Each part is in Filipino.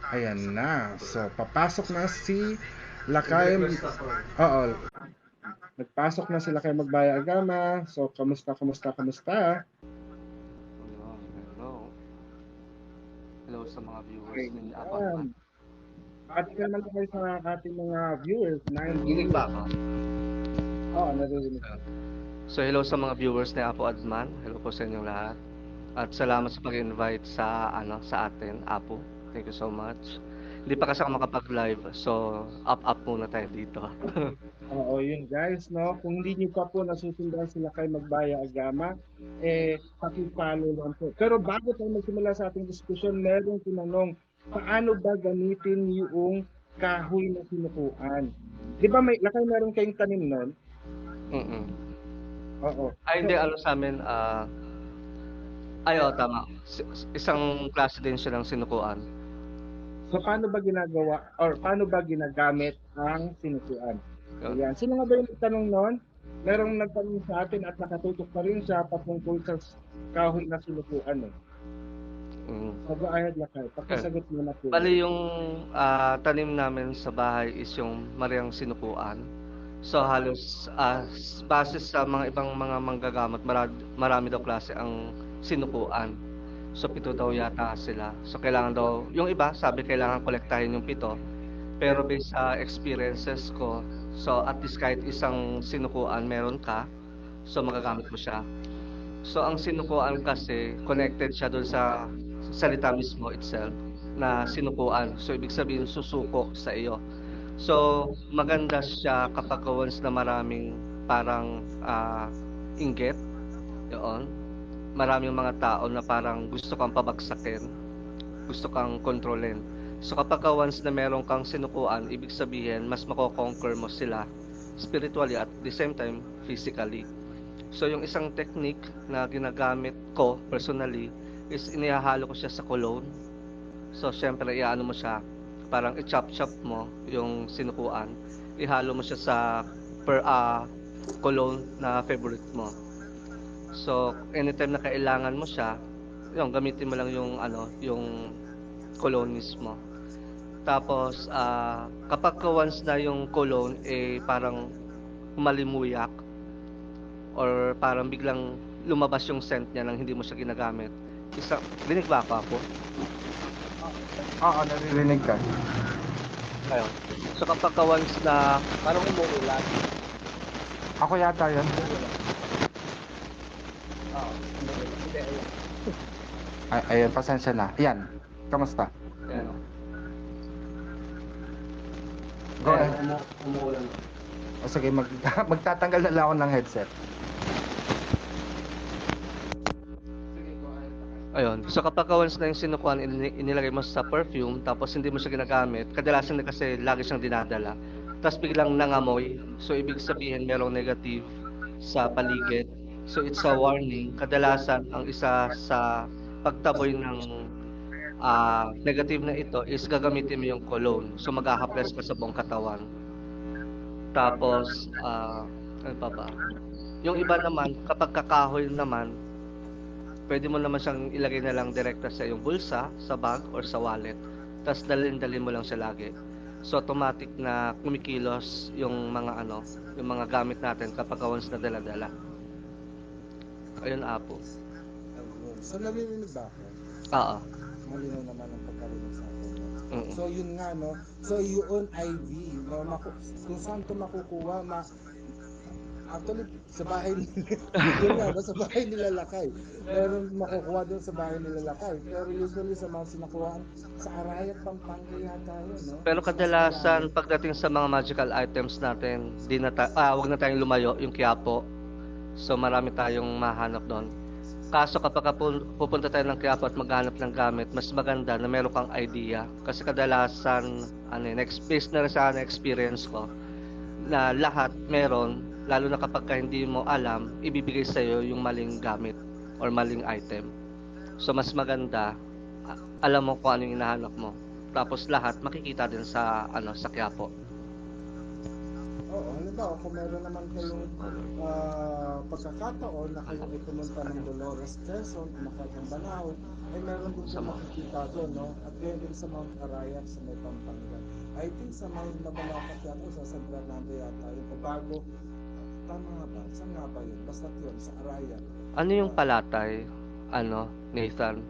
Ayan na. So, papasok na si Lakay. Oo, nagpasok na si Lakay Magbaya Agama. So, kamusta, kamusta, kamusta? Ayun, hello. Hello sa mga viewers ni Ayan. Abagman. Pati ka naman kayo sa ating mga viewers, 9 Ginig ba viewers. ako? Oo, naririnig ko. Ayun. So hello sa mga viewers ni Apo Adman. Hello po sa inyong lahat. At salamat sa pag-invite sa sa atin, Apo. Thank you so much. Hindi pa kasi ako makapag-live. So up muna tayo dito. Oo, yun guys, no? Kung hindi niyo pa po nasusundan sila kay Magbaya Agama, paki-follow lang po. Pero bago tayo magsimula sa ating diskusyon, merong tinanong, paano ba gamitin yung kahoy na sinukuan? Di ba may, lakay meron kayong tanim nun? Mm. Oo. Ay, So, hindi, sa amin, tama. Isang klase din siya ng sinukuan. so paano ba ginagawa or paano ba ginagamit ang sinukuan? Yun. Ayan. Sino nga ba yung nagtanong nun? Merong nagtanong sa atin at nakatutok pa rin siya patungkol sa kahoy na sinukuan eh. Mm. So go ahead lakay. Yun. Pakisagot mo na po yan. Bali yung tanim namin sa bahay is yung Mariang Sinukuan. So halos base sa mga ibang mga manggagamot, marami daw klase ang sinukuan. So 7 daw yata sila. So kailangan daw, yung iba sabi kailangan kolektahin yung 7. Pero based sa experiences ko, so at least kahit isang sinukuan meron ka, so magagamit mo siya. So ang sinukuan kasi connected siya dun sa salita mismo itself na sinukuan. So ibig sabihin susuko sa iyo. So maganda siya kapag once na maraming parang inggit, yun. Maraming mga tao na parang gusto kang pabagsakin, gusto kang kontrolin. So kapag once na meron kang sinukuan, ibig sabihin mas mako-conquer mo sila spiritually at the same time physically. So yung isang technique na ginagamit ko personally is inihahalo ko siya sa cologne. So syempre iano mo siya, parang i-chop-chop mo yung sinukuan. Ihalo mo siya sa cologne na favorite mo. So anytime na kailangan mo siya, yung gamitin mo lang yung yung cologne mismo. Tapos kapag once na yung cologne parang malimuyak or parang biglang lumabas yung scent niya nang hindi mo siya ginagamit. Dinig ba ako? Oo, naririnig ka. Ayun. So kapag once na parang umuulan, Ako yata yun. umuulan. Hindi, ayun. Ay, ayun, pasensya na. Yan. Kamusta? Ayan. Go Ayan, ahead. umuulan. O sige, magtatanggal na lang ako ng headset. Ayun. So kapag once na yung sinukuan, inilagay mo sa perfume, tapos hindi mo siya ginagamit, kadalasan na kasi lagi siyang dinadala. Tapos biglang nangamoy, so ibig sabihin merong negative sa paligid. So it's a warning. Kadalasan ang isa sa pagtaboy ng negative na ito is gagamitin mo yung cologne. So mag-a-hapres ka sa buong katawan. Tapos, ano pa ba? Yung iba naman, kapag kakahoy naman, pwede mo naman siyang ilagay na lang direkta sa iyong bulsa, sa bag, or sa wallet. Tapos dalhin-dalhin mo lang siya lagi. So automatic na kumikilos yung mga yung mga gamit natin kapag once na dala-dala. Ayun, Apo. Ayun. So, naririnig ba ako? Oo. Malinaw naman ang pagkarinig sa akin. No? Mm. So, yun nga, no? So, yun IV, no? Kung saan ito makukuha, actually, sa bahay yun nga, no? Sa bahay nila Lakay. Meron makukuha doon sa bahay nila Lakay. Pero usually, sa mga sinakuhaan, sa Arayat, Pampanga yata yun, no? Pero Mas marami. kadalasan pagdating sa mga magical items natin, wag na tayong lumayo, yung Quiapo. So marami tayong mahanap doon. Kaso kapag pupunta tayo ng Quiapo at maghanap ng gamit, mas maganda na meron kang idea. Kasi kadalasan, based na rin sa experience ko, na lahat meron, lalo na kapag hindi mo alam, ibibigay sa iyo yung maling gamit or maling item. So mas maganda, alam mo kung ano yung hinahanap mo. Tapos lahat makikita din sa sa Quiapo. Oo, halimbawa kung meron naman kayong pagkakataon na kayo ay pumunta ng Dolores, Quezon, umakyat ng Banahaw, ay meron din po makikita doon, no? At gayon din sa Mount Arayat sa may Pampanga. I think sa may Mabalacat yata o sa San Fernando yata yun, o bago, tama nga ba? Saan nga ba yun? Basta yun, sa Arayat. Ano yung palatay? Ano, Nathan?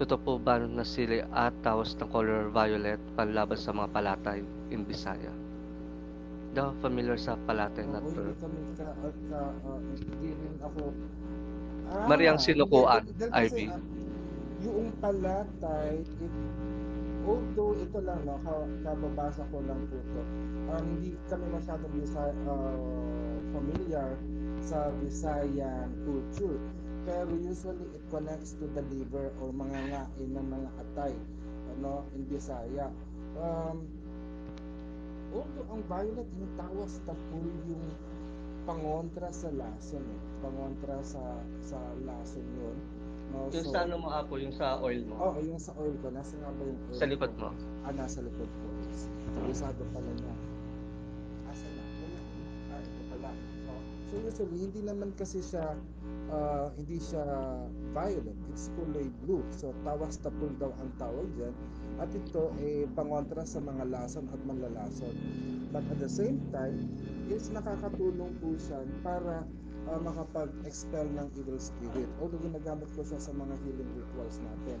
Totoo po ba na sili at tawas ng color violet panlaban sa mga palatay in Bisaya? Daw familiar sa palatay na Oo, term. hindi kami hindi rin ako. Mariang Hindi, sinukuan, dahil kasi Ivy. yung palatay, although ito lang, no, kababasa ko lang po ito, hindi kami masyadong familiar sa Visayan culture. Pero usually it connects to the liver or mga ngain ng mga atay, ano, in Bisaya. Although ang violet, yung tawas tapul yung pangontra sa lason, pangontra sa lason yun. No, Yung so, sa ano mo, Apo, yung sa oil mo? oh, yung sa oil ko, nasa nga ba yung oil Sa likod ko? mo? Nasa likod ko. Kabisado pala niya. Asa na? Wala. Ito pala. Oh. So usually, hindi naman kasi siya hindi siya violet. It's kulay blue. So tawas tapul daw ang tawag dyan. At ito pangontra sa mga lason at manlalason. But at the same time, is nakakatulong po siya para makapag-expel ng evil spirit. Although ginagamit ko siya sa mga healing rituals natin.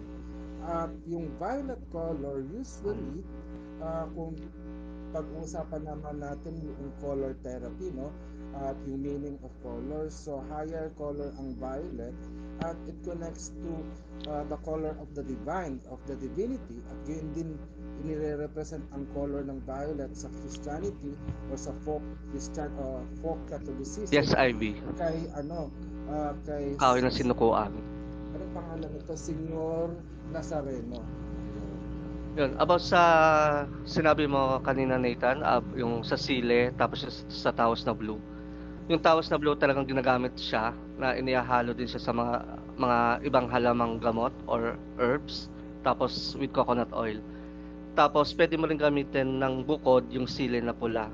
At yung violet color, usually, kung pag-uusapan naman natin yung color therapy, no? At yung meaning of color. So, higher color ang violet at it connects to the color of the divine, of the divinity. At yun din inire-represent ang color ng violet sa Christianity or sa folk Catholicism. Yes, Ivy. Kay kay Kahoy na sinukuan. ano pangalan nito? Senyor Nazareno. Yun, about sa sinabi mo kanina, Nathan, yung sa sile, tapos yung sa tawas na blue. Yung tawas na blue talagang ginagamit siya na inihahalo din siya sa mga ibang halamang gamot or herbs, tapos with coconut oil. Tapos pwede mo rin gamitin ng bukod yung sili na pula.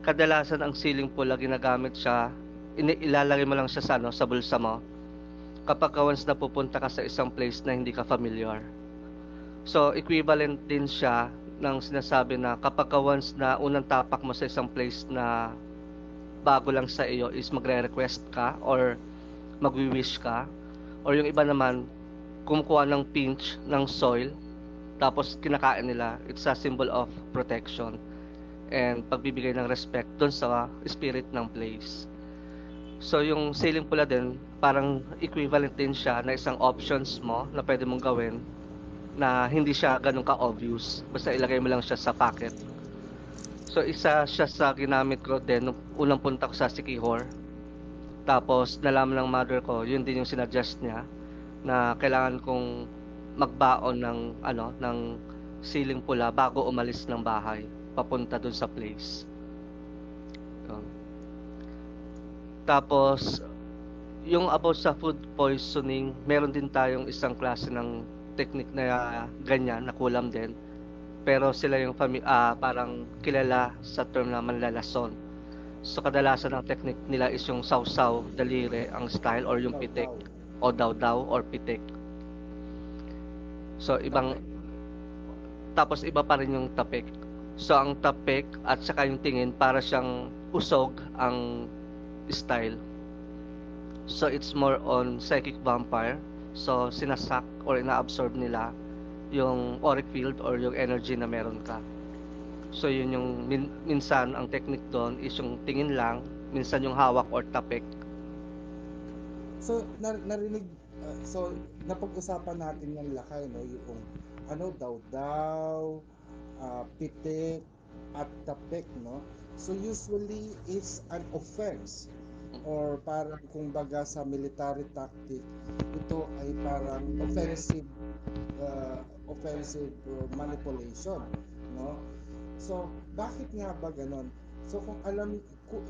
Kadalasan ang siling pula ginagamit siya, ilalagay mo lang siya sa bulsa mo kapag once na pupunta ka sa isang place na hindi ka familiar. So, equivalent din siya ng sinasabi na kapag once na unang tapak mo sa isang place na bago lang sa iyo is magre-request ka or magwi-wish ka, or yung iba naman kumukuha ng pinch ng soil tapos kinakain nila. It's a symbol of protection and pagbibigay ng respect doon sa spirit ng place. So yung siling pula din, parang equivalent din siya na isang options mo na pwede mong gawin na hindi siya ganun ka-obvious. Basta ilagay mo lang siya sa packet. So isa siya sa ginamit ko din nung unang punta ko sa Siquijor. Tapos nalaman ng mother ko, yun din yung sinuggest niya na kailangan kong magbaon ng siling pula bago umalis ng bahay papunta dun sa place. Yun. Tapos yung about sa food poisoning, meron din tayong isang klase ng technique na ganyan, na kulam din. Pero sila yung parang kilala sa term na manlalason. So kadalasan ang technique nila is yung sausaw, daliri, ang style, or yung pitik, o daw or pitik. So tapos iba pa rin yung tapik. So ang tapik at saka yung tingin para siyang usog ang style. So it's more on psychic vampire. So sinasak or inaabsorb nila yung auric field or yung energy na meron ka. So yun yung minsan ang technique doon is yung tingin lang, minsan yung hawak or tapik. So narinig so napag-usapan natin yung lakay, no, yung daw pitik at tapik, no. So usually it's an offense or parang kumbaga sa military tactic, ito ay parang offensive manipulation, no? So bakit nga ba ganon? So kung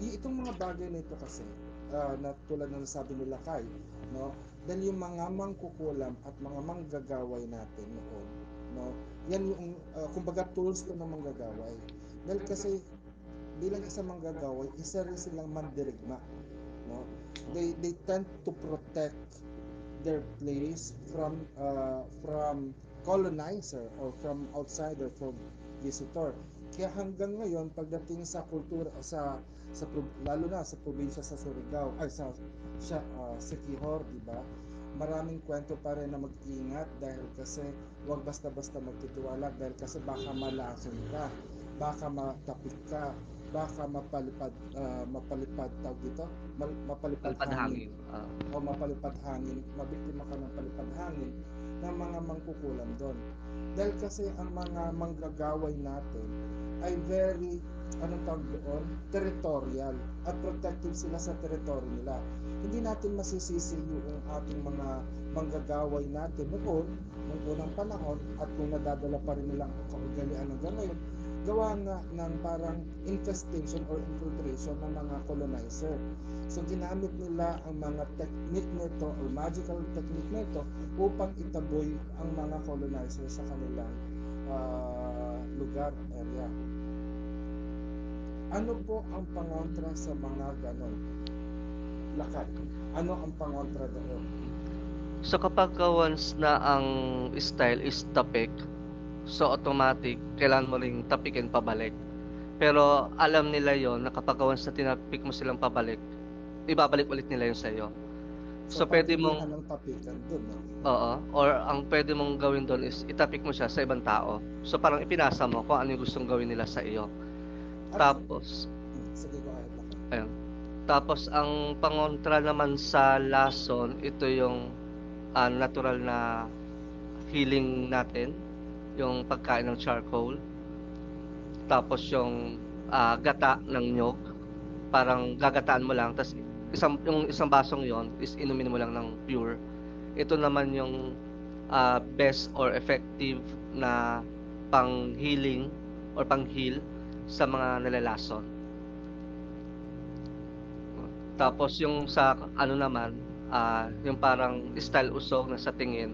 itong mga bagay na ito kasi na tulad ng sabi nila Kai, no? Dahil yung mga mangkukulam at mga manggagaway natin noon, no? Yan yung kumbaga tools ko ng manggagaway. Dahil kasi bilang isang manggagawa, isa rin silang mandirigma, no? They tend to protect their place from colonizer or from outsider, from visitor. Kaya hanggang ngayon pagdating sa kultura lalo na sa probinsya sa Surigao ay sa Siquijor, di ba? Maraming kwento pa rin na mag-ingat dahil kasi huwag basta-basta magtitiwala dahil kasi baka malason ka, baka matapik ka, baka mapalipad tawag dito, mapalipad Palpad hangin hangin. o mapalipad hangin, mabiktima ka ng palipad hangin ng mga mangkukulam doon. Dahil kasi ang mga manggagaway natin ay very, anong tawag doon, territorial at protective sila sa territory nila. Hindi natin masisisi yung ating mga manggagaway natin noong unang panahon at kung nadadala pa rin nila ang kaugalian hanggang ngayon, gawa nga ng parang infestation or infiltration ng mga colonizer. So ginamit nila ang mga technique nito or magical technique nito upang itaboy ang mga colonizer sa kanilang lugar, area. Ano po ang pangontra sa mga ganon? Lakad. Ano ang pangontra doon? So kapag once na ang style is tapik, so automatic, kailangan mo ring tapikin pabalik. Pero alam nila yon na kapag once na tinapik mo silang pabalik, ibabalik ulit nila yun sa'yo. So pwede pagtitihan mong, ng tapikan doon, no? oo, or ang pwede mong gawin doon is itapik mo siya sa ibang tao. So parang ipinasa mo kung ano yung gustong gawin nila sa iyo. At, Tapos, sige, go ahead lang. ayun. Tapos ang pangontra naman sa lason, ito yung natural na healing natin, yung pagkain ng charcoal. Tapos yung gata ng nyog, parang gagataan mo lang, tapos yung isang basong yon is inumin mo lang ng pure. Ito naman yung best or effective na pang healing or pang heal sa mga nalalason. Tapos yung sa ano naman, yung parang style usog na sa tingin,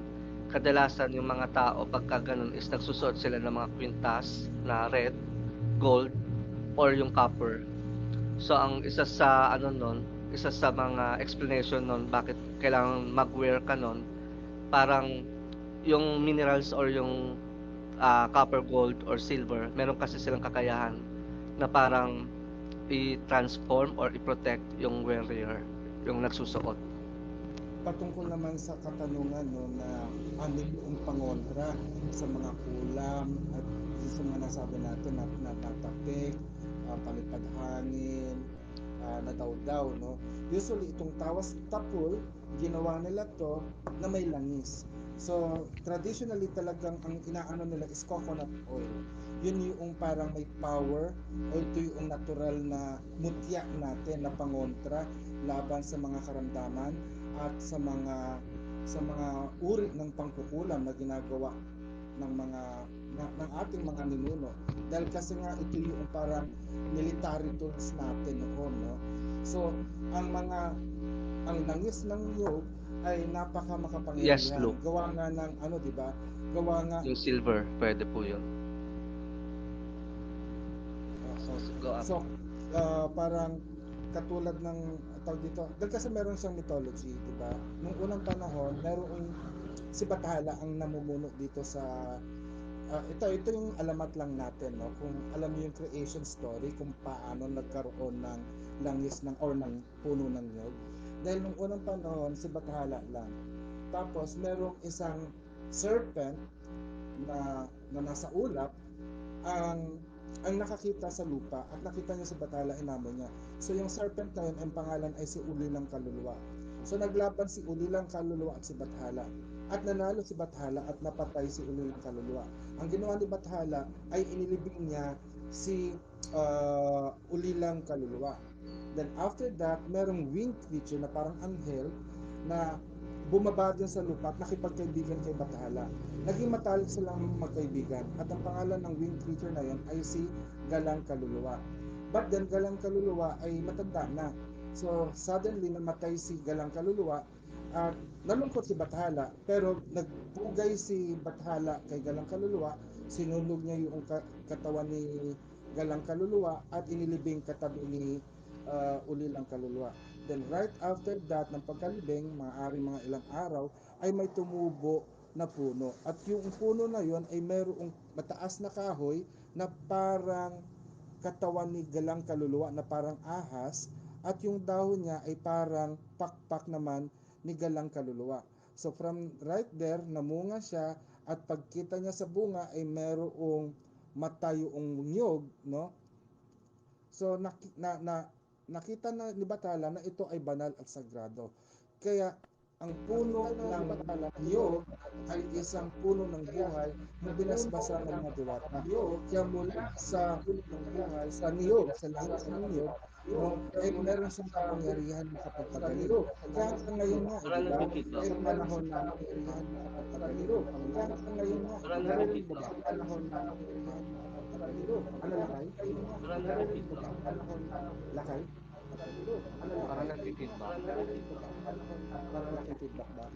kadalasan yung mga tao pagka ganun is nagsusuot sila ng mga kwintas na red, gold, or yung copper. So ang isa sa ano nun, isa sa mga explanation nun bakit kailangan mag-wear ka nun, parang yung minerals or yung copper, gold, or silver, meron kasi silang kakayahan na parang i-transform or i-protect yung wearer, yung nagsusuot. Patungkol naman sa katanungan, no, na ano yung pangontra sa mga kulam at sa mga nasabi natin na natatapik, palipad hangin, na daw, no? Usually itong tawas tapul, ginawa nila to na may langis. So, traditionally talagang ang inaano nila is coconut oil. Yun yung parang may power o ito yung natural na mutya natin na pangontra laban sa mga karamdaman at sa mga uri ng pangkukulam na ginagawa ng ating mga ninuno, dahil kasi nga ito yung parang military tools natin noon, no? So ang langis ng niyog ay napaka Yes, makapangyarihan, Luke. gawa nga ng ano, di ba, gawa nga Yung silver, pwede po yun. Go up. so parang katulad ng tawag dito, dahil kasi meron siyang mythology, di ba? Nung unang panahon, merong si Bathala ang namumuno dito sa ito yung alamat lang natin, no? Kung alam niyo yung creation story kung paano nagkaroon ng langis ng or ng puno ng nyog. Dahil nung unang panahon si Bathala lang. Tapos merong isang serpent na nasa ulap ang nakakita sa lupa at nakita niya si Bathala, inamo niya. So yung serpent na yun, ang pangalan ay si Ulilang Kaluluwa. So naglaban si Ulilang Kaluluwa at si Bathala. At nanalo si Bathala at napatay si Ulilang Kaluluwa. Ang ginawa ni Bathala ay inilibing niya si Ulilang Kaluluwa. Then after that, merong winged creature na parang anghel na bumaba din sa lupa at nakipagkaibigan kay Bathala. Naging matalik silang magkaibigan at ang pangalan ng winged creature na yon ay si Galang Kaluluwa. But then Galang Kaluluwa ay matanda na. So suddenly namatay si Galang Kaluluwa at nalungkot si Bathala, pero nagpugay si Bathala kay Galang Kaluluwa, sinunog niya yung katawan galang kaluluwa at inilibing katabi ni ulilang kaluluwa. Then right after that, ng pagkalibing, maaaring mga ilang araw, ay may tumubo na puno. At yung puno na yon ay mayroong mataas na kahoy na parang katawan ni galang kaluluwa na parang ahas, at yung dahon niya ay parang pakpak naman ni galang kaluluwa. So from right there, namunga siya, at pagkita niya sa bunga ay mayroong mata yung niyog, no? So nakita na ni Bathala na ito ay banal at sagrado. Kaya ang puno ng niyog ay isang puno ng buhay na binasbasa ng mga diwata. Kaya mula sa niyog, sa langis ng niyog, no, eh meron siyang kapangyarihan na kapagpagaling. Kaya hanggang ngayon nga, Parang di ba? nagpi-feedback. Sa panahon na kapangyarihan na kapagpagaling ng Panginoon. Kaya hanggang ngayon nga, di ba? Naririnig mo ba? Sa panahon na kapangyarihan na kapagpagaling ng Panginoon. Ano lakay? Parang nagpi-feedback. Lakay? Parang nagpi-feedback. Parang nakifeedback ba?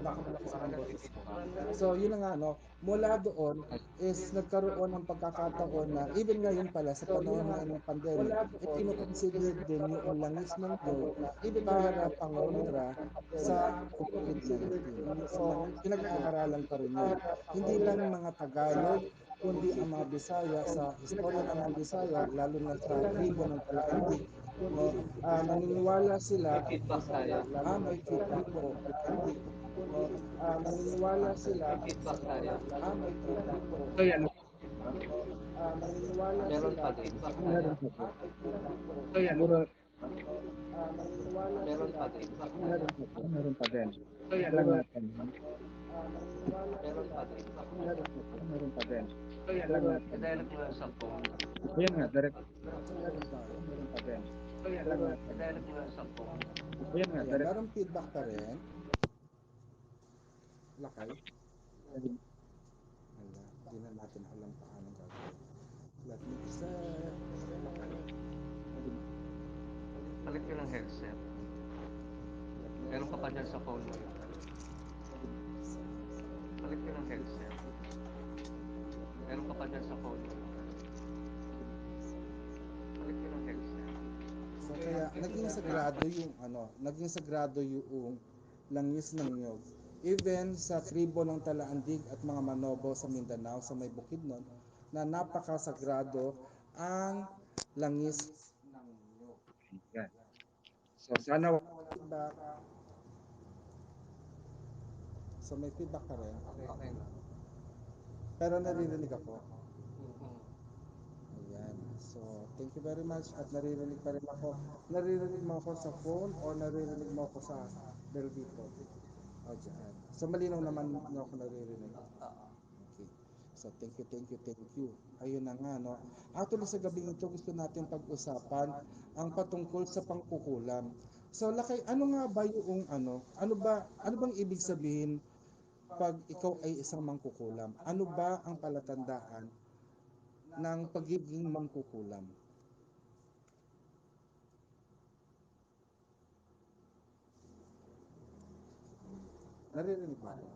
Baka malakas Parang ang boses ko. nagpi-feedback. So, yun na nga, no? Mula doon is nagkaroon ng pagkakataon na even ngayon pala sa panahon ngayon ng pandemic, eh kinoconsider din yung langis ng Diyog para pangontra sa COVID-19. So, pinag-aaralan pa rin yun. Hindi lang mga Tagalog, kundi ang mga Bisaya sa istorya ng mga Bisaya, lalo na sa tribo ng Palaandig, no? Naniniwala May sila, feedback tayo. may feedback po, no? Naniniwala sila, May feedback tayo. may feedback po, So yan, naniniwala Meron sila, pa din. meron pa po. So yan, siguro, naniniwala Meron sila, pa din. meron pa din. So yan lang natin. Meron pa din. Meron pa din. So yan lang natin. I-direct mo lang sa phone. Ayan nga, direct. meron tayo. Meron pa din. So yan lang natin. I-direct mo lang sa phone. Ayan nga, Ayan, direct. merong feedback pa rin. Lakay. Wala, di na natin alam paano gagawin. Let me check. Palit ka ng headset. Meron ka pa dyan sa phone mo. Palit ka ng headset. Meron ka pa dyan sa phone mo. Palit ka ng headset. So kaya naging sagrado yung langis ng niyog. Even sa tribo ng Talaandig at mga Manobo sa Mindanao, sa may Bukidnon, na napakasagrado ang langis ng niyog. Yan. So sana Feedback. So may feedback pa rin. Okay na. Pero naririnig ako. Mm. Ayan. So, thank you very much. At naririnig pa rin ako. Naririnig mo ako sa phone o naririnig mo ako sa bell dito? O, dyan. So, malinaw naman na ako naririnig. Okay. So, thank you. Ayun na nga, no? Actually, sa gabing ito, gusto natin pag-usapan ang patungkol sa pangkukulam. So, Lakay, ano nga ba yung ano bang ibig sabihin pag ikaw ay isang mangkukulam? Ano ba ang palatandaan ng pagiging mangkukulam? Naririnig ba ako?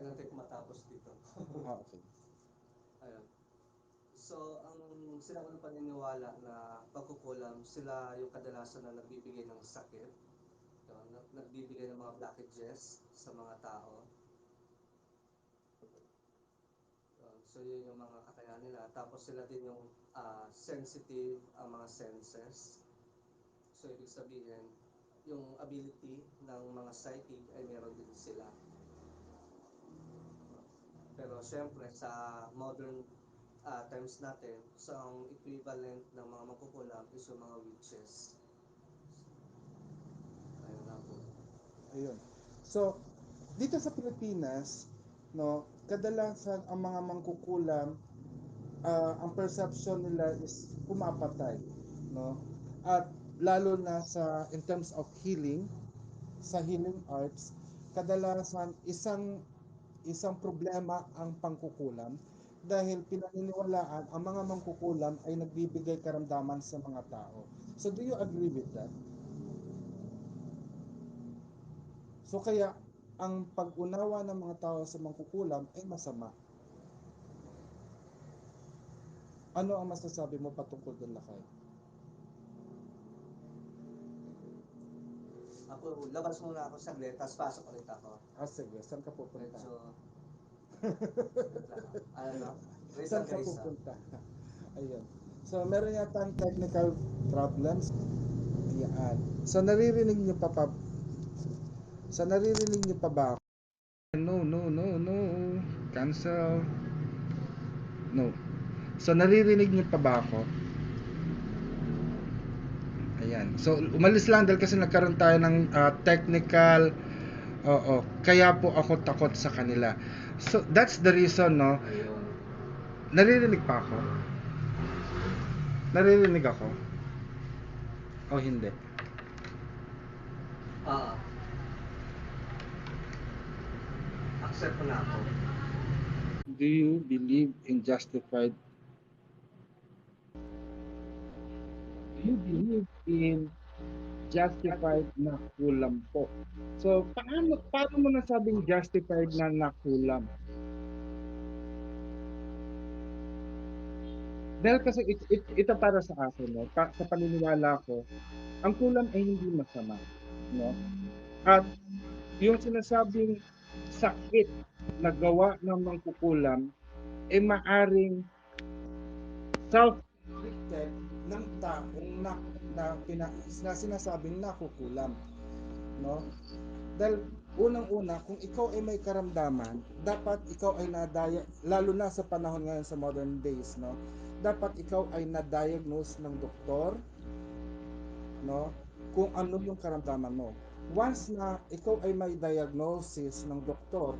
Inantay ko matapos dito. Okay. Ayun. So, ang sinaunang paniniwala na pagkukulam, sila yung kadalasan na nagbibigay ng sakit. Yun, nagbibigay ng mga blockages sa mga tao. Yun, so, yun yung mga kakayahan nila. Tapos sila din yung sensitive ang mga senses. So, ibig sabihin, yung ability ng mga psychic ay meron din sila. Pero syempre sa modern times natin, so ang equivalent ng mga mangkukulam is yung mga witches. Ayun na po. Ayun. So, dito sa Pilipinas, no, kadalasan ang mga mangkukulam, ang perception nila is pumapatay, no? At lalo na in terms of healing, sa healing arts, kadalasan isang problema ang pangkukulam dahil pinaniniwalaan ang mga mangkukulam ay nagbibigay karamdaman sa mga tao. So do you agree with that? So kaya ang pag-unawa ng mga tao sa mangkukulam ay masama. Ano ang masasabi mo patungkol doon, Lakay? Ako, labas muna ako saglit, tapos pasok ulit ako. Sige, saan ka pupunta? Medyo, ano, Saan ka pupunta? Ayun. So, meron yatang technical problems. Ayan. So, naririnig niyo pa ba? No, no, no, no. Cancel. No. So, naririnig niyo pa ba ako? Ayan. So, umalis lang dahil kasi nagkaroon tayo ng technical. Oo. Kaya po ako takot sa kanila. So, that's the reason, no? Naririnig pa ako? Naririnig ako? O hindi? Accept ko na ako. Do you believe in justified? You believe in justified na kulam po. So, paano mo nasabing justified na nakulam? Dahil kasi ito para sa akin, no? Sa paniniwala ko, ang kulam ay hindi masama, no? At yung sinasabing sakit na gawa ng mangkukulam ay maaring self-inflicted ng taong na sinasabing nakukulam, no? Dahil unang-una, kung ikaw ay may karamdaman, dapat ikaw ay nadaya, lalo na sa panahon ngayon sa modern days, no? Dapat ikaw ay na-diagnose ng doktor, no? Kung ano yung karamdaman mo. Once na ikaw ay may diagnosis ng doktor,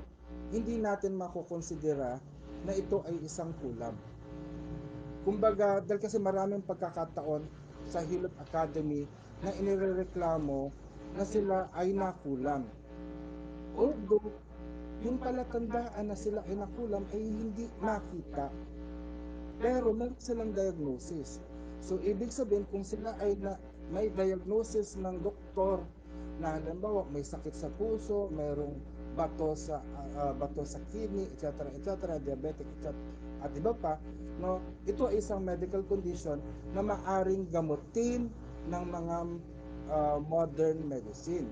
hindi natin makukonsidera na ito ay isang kulam. Kumbaga, dahil kasi maraming pagkakataon sa Hilot Academy na inirereklamo na sila ay nakulam. Although, yung palatandaan na sila ay nakulam ay hindi makita. Pero meron silang diagnosis. So, ibig sabihin kung sila ay may diagnosis ng doktor na halimbawa may sakit sa puso, mayroong bato sa kidney, etc., diabetic, etc., at iba pa, no, ito ay isang medical condition na maaring gamutin ng mga modern medicine.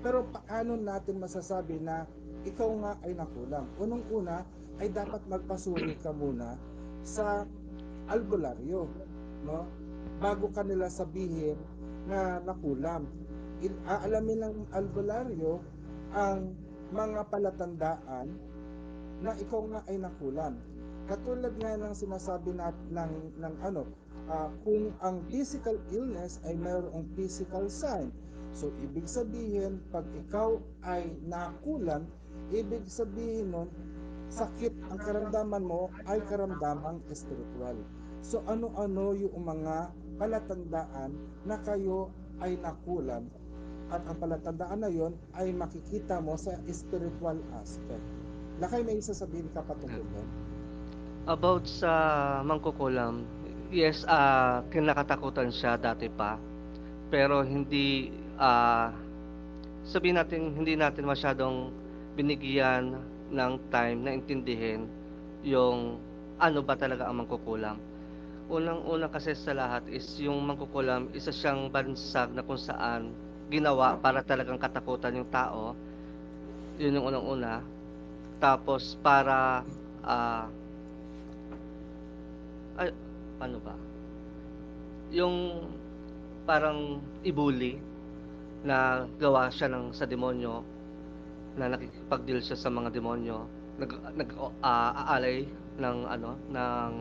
Pero paano natin masasabi na ikaw nga ay nakulam? Unang-una ay dapat magpasuri ka muna sa albularyo, no? Bago kanila sabihin na nakulam. Aalamin ng albularyo ang mga palatandaan na ikaw nga ay nakulam. Katulad nga ng sinasabi ng kung ang physical illness ay mayroong physical sign. So, ibig sabihin, pag ikaw ay nakulam, ibig sabihin nun, sakit ang karamdaman mo ay karamdamang espiritual. So, ano-ano yung mga palatandaan na kayo ay nakulam at ang palatandaan na yon ay makikita mo sa spiritual aspect. Lakay, may sasabihin ka patungkol doon? About sa mangkukulam, yes, kinakatakutan siya dati pa. Pero hindi, sabihin natin, hindi natin masyadong binigyan ng time na intindihin yung ano ba talaga ang mangkukulam. Unang-una kasi sa lahat is yung mangkukulam, isa siyang bansag na kung saan ginawa para talagang katakutan yung tao. Yun yung unang-una. Tapos para ano ba? Yung parang ibuli na gawa siya sa demonyo, na nakikipag-deal siya sa mga demonyo, aalay ng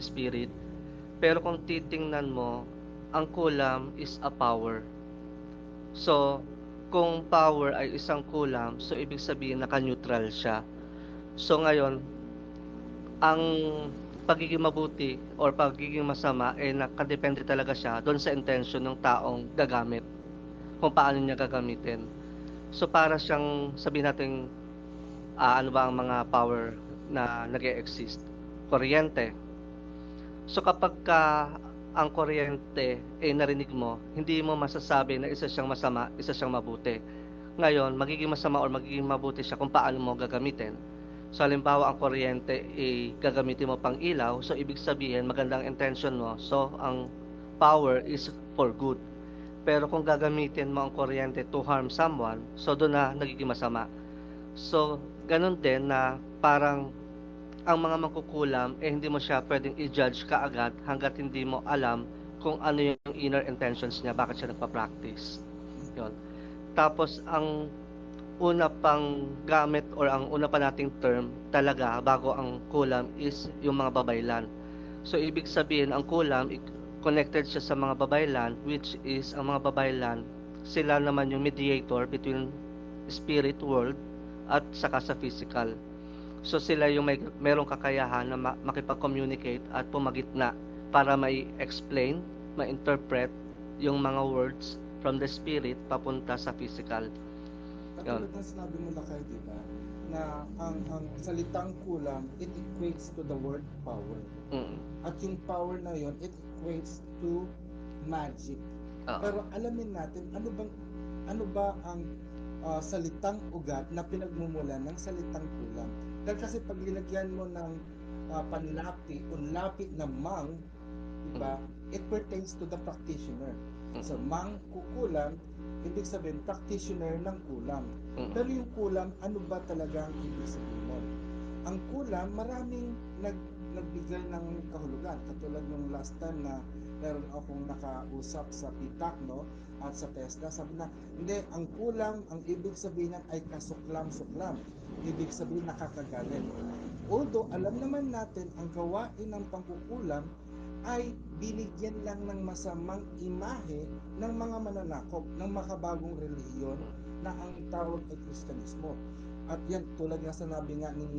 spirit. Pero kung titingnan mo, ang kulam is a power. So, kung power ay isang kulam, so ibig sabihin naka-neutral siya. So ngayon, ang pagiging mabuti or pagiging masama nakadepende talaga siya doon sa intention ng taong gagamit, kung paano niya gagamitin. So para siyang sabihin natin, ano ba ang mga power na nag-e-exist? Kuryente. So kapag ang kuryente narinig mo, hindi mo masasabi na isa siyang masama, isa siyang mabuti. Ngayon, magiging masama or magiging mabuti siya kung paano mo gagamitin. So halimbawa ang kuryente gagamitin mo pang ilaw, so ibig sabihin magandang intention mo. So ang power is for good. Pero kung gagamitin mo ang kuryente to harm someone, so doon na nagiging masama. So ganun din na parang ang mga mangkukulam hindi mo siya pwedeng i-judge kaagad hangga't hindi mo alam kung ano yung inner intentions niya, bakit siya nagpa-practice. Yun. Tapos ang una pang gamit or ang una pa nating term talaga bago ang kulam is yung mga babaylan. So ibig sabihin ang kulam connected siya sa mga babaylan, which is ang mga babaylan sila naman yung mediator between spirit world at saka sa physical. So sila yung merong kakayahan na makipag-communicate at pumagitna para mai-explain, ma-interpret yung mga words from the spirit papunta sa physical. Katulad ng sinabi mo Lakay, di ba? Na ang salitang kulam, it equates to the word power. At yung power na yon, it equates to magic. Pero alamin natin, ano ba ang salitang ugat na pinagmumulan ng salitang kulam? Dahil kasi pag linagyan mo ng panlapi, unlapi na mang, di ba? It pertains to the practitioner. So, mang kukulam, ibig sabihin practitioner ng kulam. Pero yung kulam, ano ba talaga ang ibig sabihin mo? Ang kulam, maraming nagbigay ng kahulugan. Katulad nung last time na meron akong nakausap sa PITAC, no? At sa TESDA, sabi na, hindi, ang kulam, ang ibig sabihin ay kasuklam-suklam. Ibig sabihin nakakagalit. Although, alam naman natin, ang gawain ng pangkukulam ay binigyan lang ng masamang imahe ng mga mananakop ng makabagong relihiyon na ang tawag ay Kristyanismo. At yan, tulad nga sinabi nga ni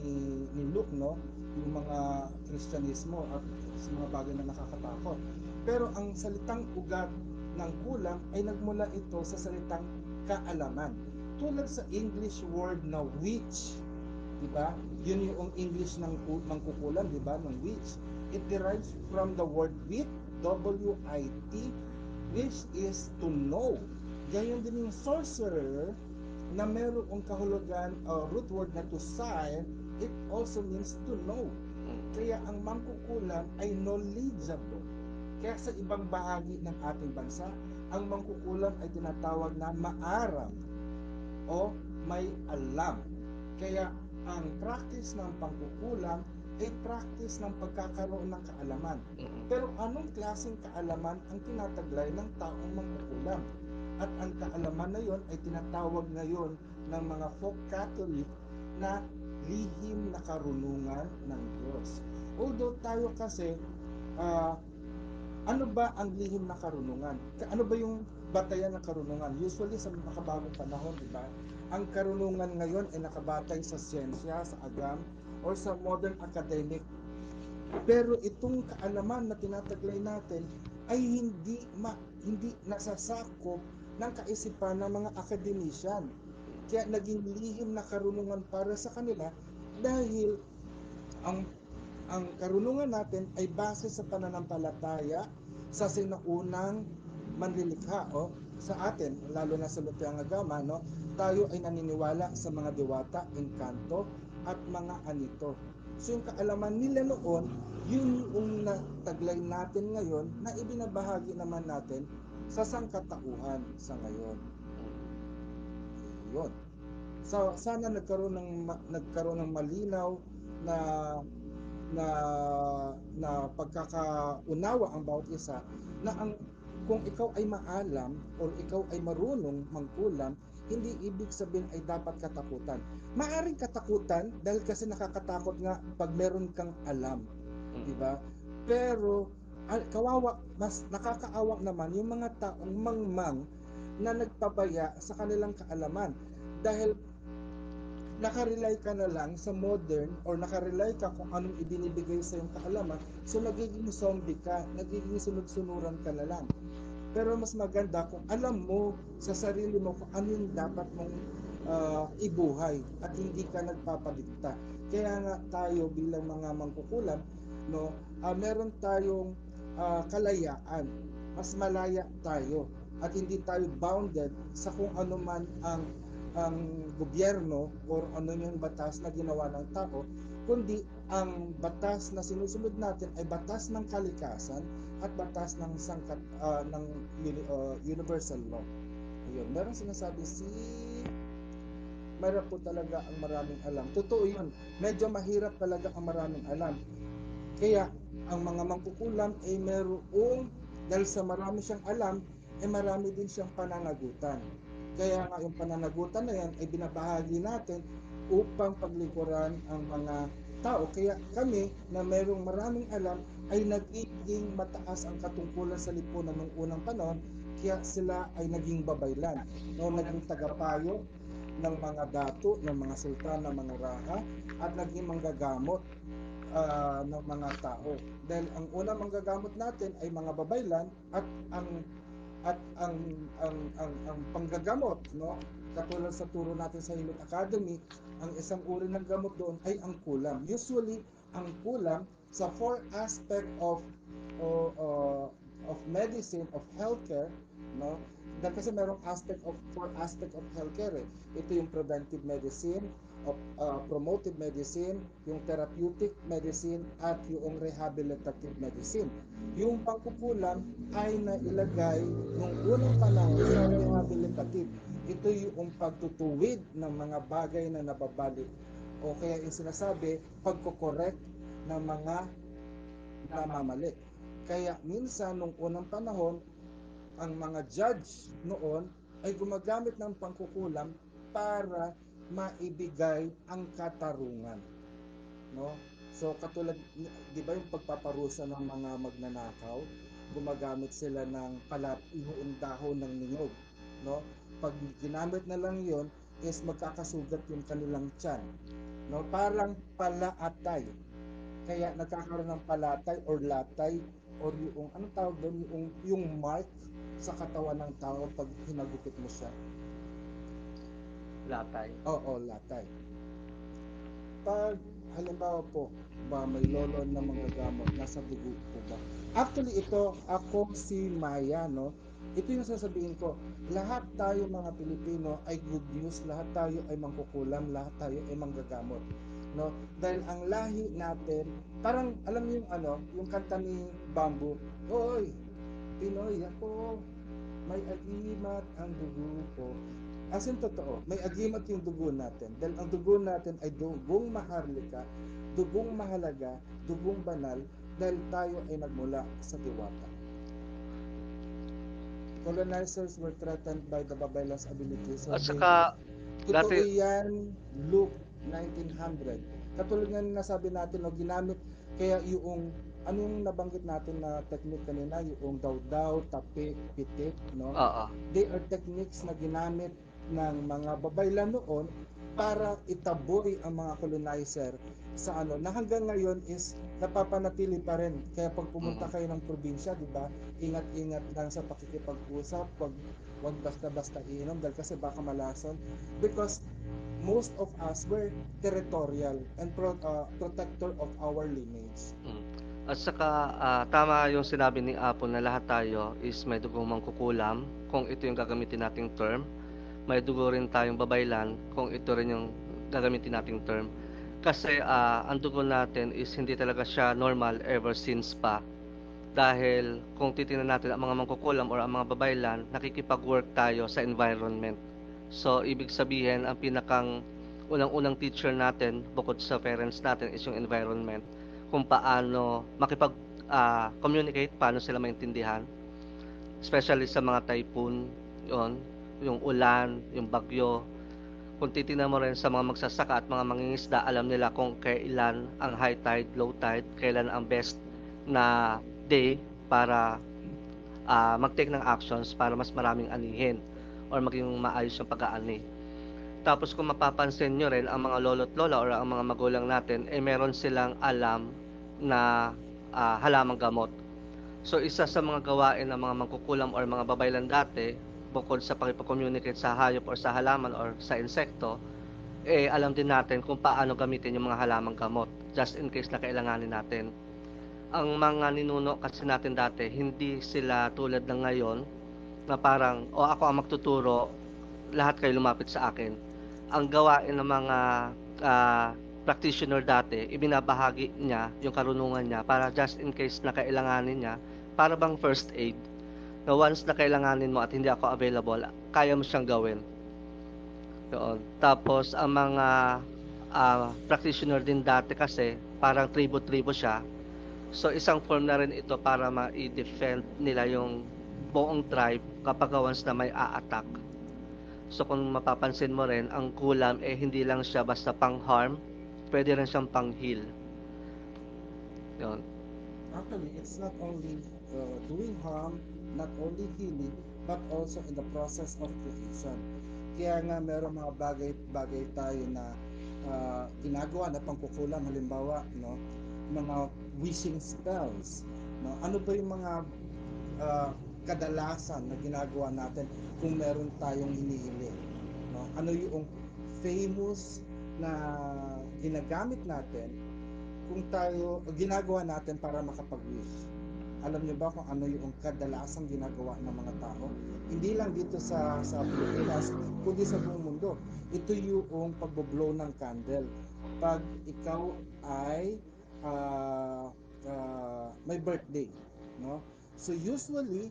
Luke, no? Yung mga Kristyanismo at sa mga bagay na nakakatakot. Pero ang salitang ugat ng kulam ay nagmula ito sa salitang kaalaman. Tulad sa English word na witch, di ba? Yun yung English ng kukulam, di ba? Ng witch. It derives from the word wit, W-I-T, which is to know. Gayon din yung sorcerer na merong kahulugan, root word na to sigh, it also means to know. Kaya ang mangkukulam ay knowledgeable. Kaya sa ibang bahagi ng ating bansa, ang mangkukulam ay tinatawag na maaram o may alam. Kaya ang practice ng pangkukulam ay practice ng pagkakaroon ng kaalaman. Pero anong klaseng kaalaman ang tinataglay ng taong mangkukulam? At ang kaalaman na yon ay tinatawag ngayon ng mga folk Catholic na lihim na karunungan ng Diyos. Although tayo kasi, ano ba ang lihim na karunungan? Ano ba yung batayan ng karunungan? Usually sa makabagong panahon, di ba? Ang karunungan ngayon ay nakabatay sa siyensya, sa agam, or sa modern academic. Pero itong kaalaman na tinataglay natin ay hindi nasasakop ng kaisipan ng mga academician. Kaya naging lihim na karunungan para sa kanila dahil ang karunungan natin ay base sa pananampalataya sa sinaunang manlilikha sa atin, lalo na sa Lumpiang Agama, no? Tayo ay naniniwala sa mga diwata, engkanto, at mga anito. So yung kaalaman nila noon, yun yung nataglay natin ngayon na ibinabahagi naman natin sa sangkatauhan sa ngayon. Yun. So sana nagkaroon ng malinaw na pagkakaunawa ang bawat isa na kung ikaw ay maalam o ikaw ay marunong mangkulam, hindi ibig sabihin ay dapat katakutan. Maaring katakutan dahil kasi nakakatakot nga pag meron kang alam, di ba? Pero mas nakakaawa naman yung mga taong mangmang na nagpabaya sa kanilang kaalaman dahil nakarely ka na lang sa modern or nakarely ka kung anong ibinibigay sa iyong kaalaman, so nagiging zombie ka, nagiging sunod-sunuran ka na lang. Pero mas maganda kung alam mo sa sarili mo kung ano yung dapat mong ibuhay at hindi ka nagpapadikta. Kaya nga tayo bilang mga mangkukulam, no, meron tayong kalayaan. Mas malaya tayo at hindi tayo bounded sa kung ano man ang ang gobyerno or ano yung batas na ginawa ng tao, kundi ang batas na sinusunod natin ay batas ng kalikasan at batas ng universal law. Ayun, meron sinasabi mahirap po talaga ang maraming alam. Totoo yun. Medyo mahirap talaga ang maraming alam. Kaya, ang mga mangkukulam ay merong, dahil sa marami siyang alam, ay marami din siyang pananagutan. Kaya nga yung pananagutan na yan ay binabahagi natin upang paglingkuran ang mga tao. Kaya kami na merong maraming alam ay nagiging mataas ang katungkulan sa lipunan ng unang panahon, kaya sila ay naging babaylan, no, naging tagapayo ng mga dato, ng mga sultan, ng mga raha, at naging manggagamot ng mga tao. Dahil ang unang manggagamot natin ay mga babaylan at ang panggagamot, no, katulad sa turo natin sa Hilot Academy, ang isang uri ng gamot doon ay ang kulam. Usually ang kulam sa four aspect of medicine, of healthcare, no, dahil kasi merong four aspect of healthcare eh. Ito yung preventive medicine, promotive medicine, yung therapeutic medicine, at yung rehabilitative medicine. Yung pangkukulam ay nailagay nung unang panahon sa rehabilitative. Ito yung pagtutuwid ng mga bagay na nababalik. O kaya yung sinasabi, pagkokorek ng mga namamali. Kaya minsan nung unang panahon, ang mga judge noon ay gumagamit ng pangkukulam para maibigay ang katarungan, no? So katulad, di ba yung pagpaparusa ng mga magnanakaw, gumagamit sila ng yung dahon ng niyog, no? Pag ginamit na lang yon is magkakasugat yung kanilang tiyan, no? Parang palaatay. Kaya nagkakaroon ng palatay or latay or yung anong tawag doon, yung mark sa katawan ng tao pag hinagupit mo siya. Latay. Oo, latay. Pag halimbawa po, may lolo na manggagamot, nasa dugo po ba? Actually ito, ako si Maya, no? Ito yung sasabihin ko, lahat tayo mga Pilipino ay good news, lahat tayo ay mangkukulam, lahat tayo ay manggagamot, no? Dahil ang lahi natin, parang alam niyo yung kanta ni Bamboo, oy, Pinoy ako, may agimat ang dugo ko. As in totoo, may agimat yung dugo natin. Dahil ang dugo natin ay dugong maharlika, dugong mahalaga, dugong banal, dahil tayo ay nagmula sa diwata. Colonizers were threatened by the Babaylan's ability. So At saka, totoo yan, Luke 1900. Katulad nga nasabi natin, no, ginamit, kaya yung anong nabanggit natin na technique kanina, yung daw-daw, tapik, pitik, no? They are techniques na ginamit ng mga babaylan noon para itaboy ang mga colonizer sa na hanggang ngayon is napapanatili pa rin. Kaya pag pumunta kayo ng probinsya, di ba, ingat-ingat lang sa pakikipag-usap, wag basta-basta inom dahil kasi baka malason, because most of us were territorial and protector of our lineage. At saka tama yung sinabi ni Apo na lahat tayo is may dugong mangkukulam kung ito yung gagamitin nating term. May dugo rin tayong babaylan kung ito rin yung gagamitin nating term. Kasi ang dugo natin is hindi talaga siya normal ever since pa. Dahil kung titingnan natin ang mga mangkukulam or ang mga babaylan, nakikipag-work tayo sa environment. So ibig sabihin, ang pinakang unang-unang teacher natin bukod sa parents natin is yung environment. Kung paano makipag-communicate, paano sila maintindihan. Especially sa mga typhoon, yung ulan, yung bagyo. Kung titingnan mo rin sa mga magsasaka at mga mangingisda, alam nila kung kailan ang high tide, low tide, kailan ang best na day para mag-take ng actions para mas maraming anihin or maging maayos yung pag-aani. Tapos kung mapapansin nyo rin, ang mga lolo't lola or ang mga magulang natin, meron silang alam na halamang gamot. So isa sa mga gawain ng mga mangkukulam or mga babaylan dati, bukod sa pakipag-communicate sa hayop or sa halaman or sa insekto, alam din natin kung paano gamitin yung mga halamang gamot, just in case na kailanganin natin. Ang mga ninuno kasi natin dati, hindi sila tulad ng ngayon, na parang, ako ang magtuturo, lahat kayo lumapit sa akin. ang gawain ng mga practitioner dati, ibinabahagi niya yung karunungan niya para just in case na kailanganin niya, para bang first aid, na once na kailanganin mo at hindi ako available, kaya mo siyang gawin. Yun. Tapos ang mga practitioner din dati kasi, parang tribo-tribo siya. So isang form na rin ito para ma-defend nila yung buong tribe kapag once na may a-attack. So kung mapapansin mo rin, ang kulam hindi lang siya basta pang-harm, pwede rin siyang pang-heal. Yun. Actually, it's not only doing harm, not only healing, but also in the process of creation. Kaya nga meron mga bagay-bagay tayo na ginagawa na pangkukulam, halimbawa, no, mga wishing spells. No? Ano ba yung mga uh, kadalasan na ginagawa natin kung meron tayong hinihiling? No? Ano yung famous na ginagamit natin kung tayo ginagawa natin para makapag-wish? Alam niyo ba kung ano yung kadalasang ginagawa ng mga tao? Hindi lang dito sa Pilipinas, kundi sa buong mundo. Ito yung pagbo-blow ng candle. Pag ikaw ay may birthday, no? So usually,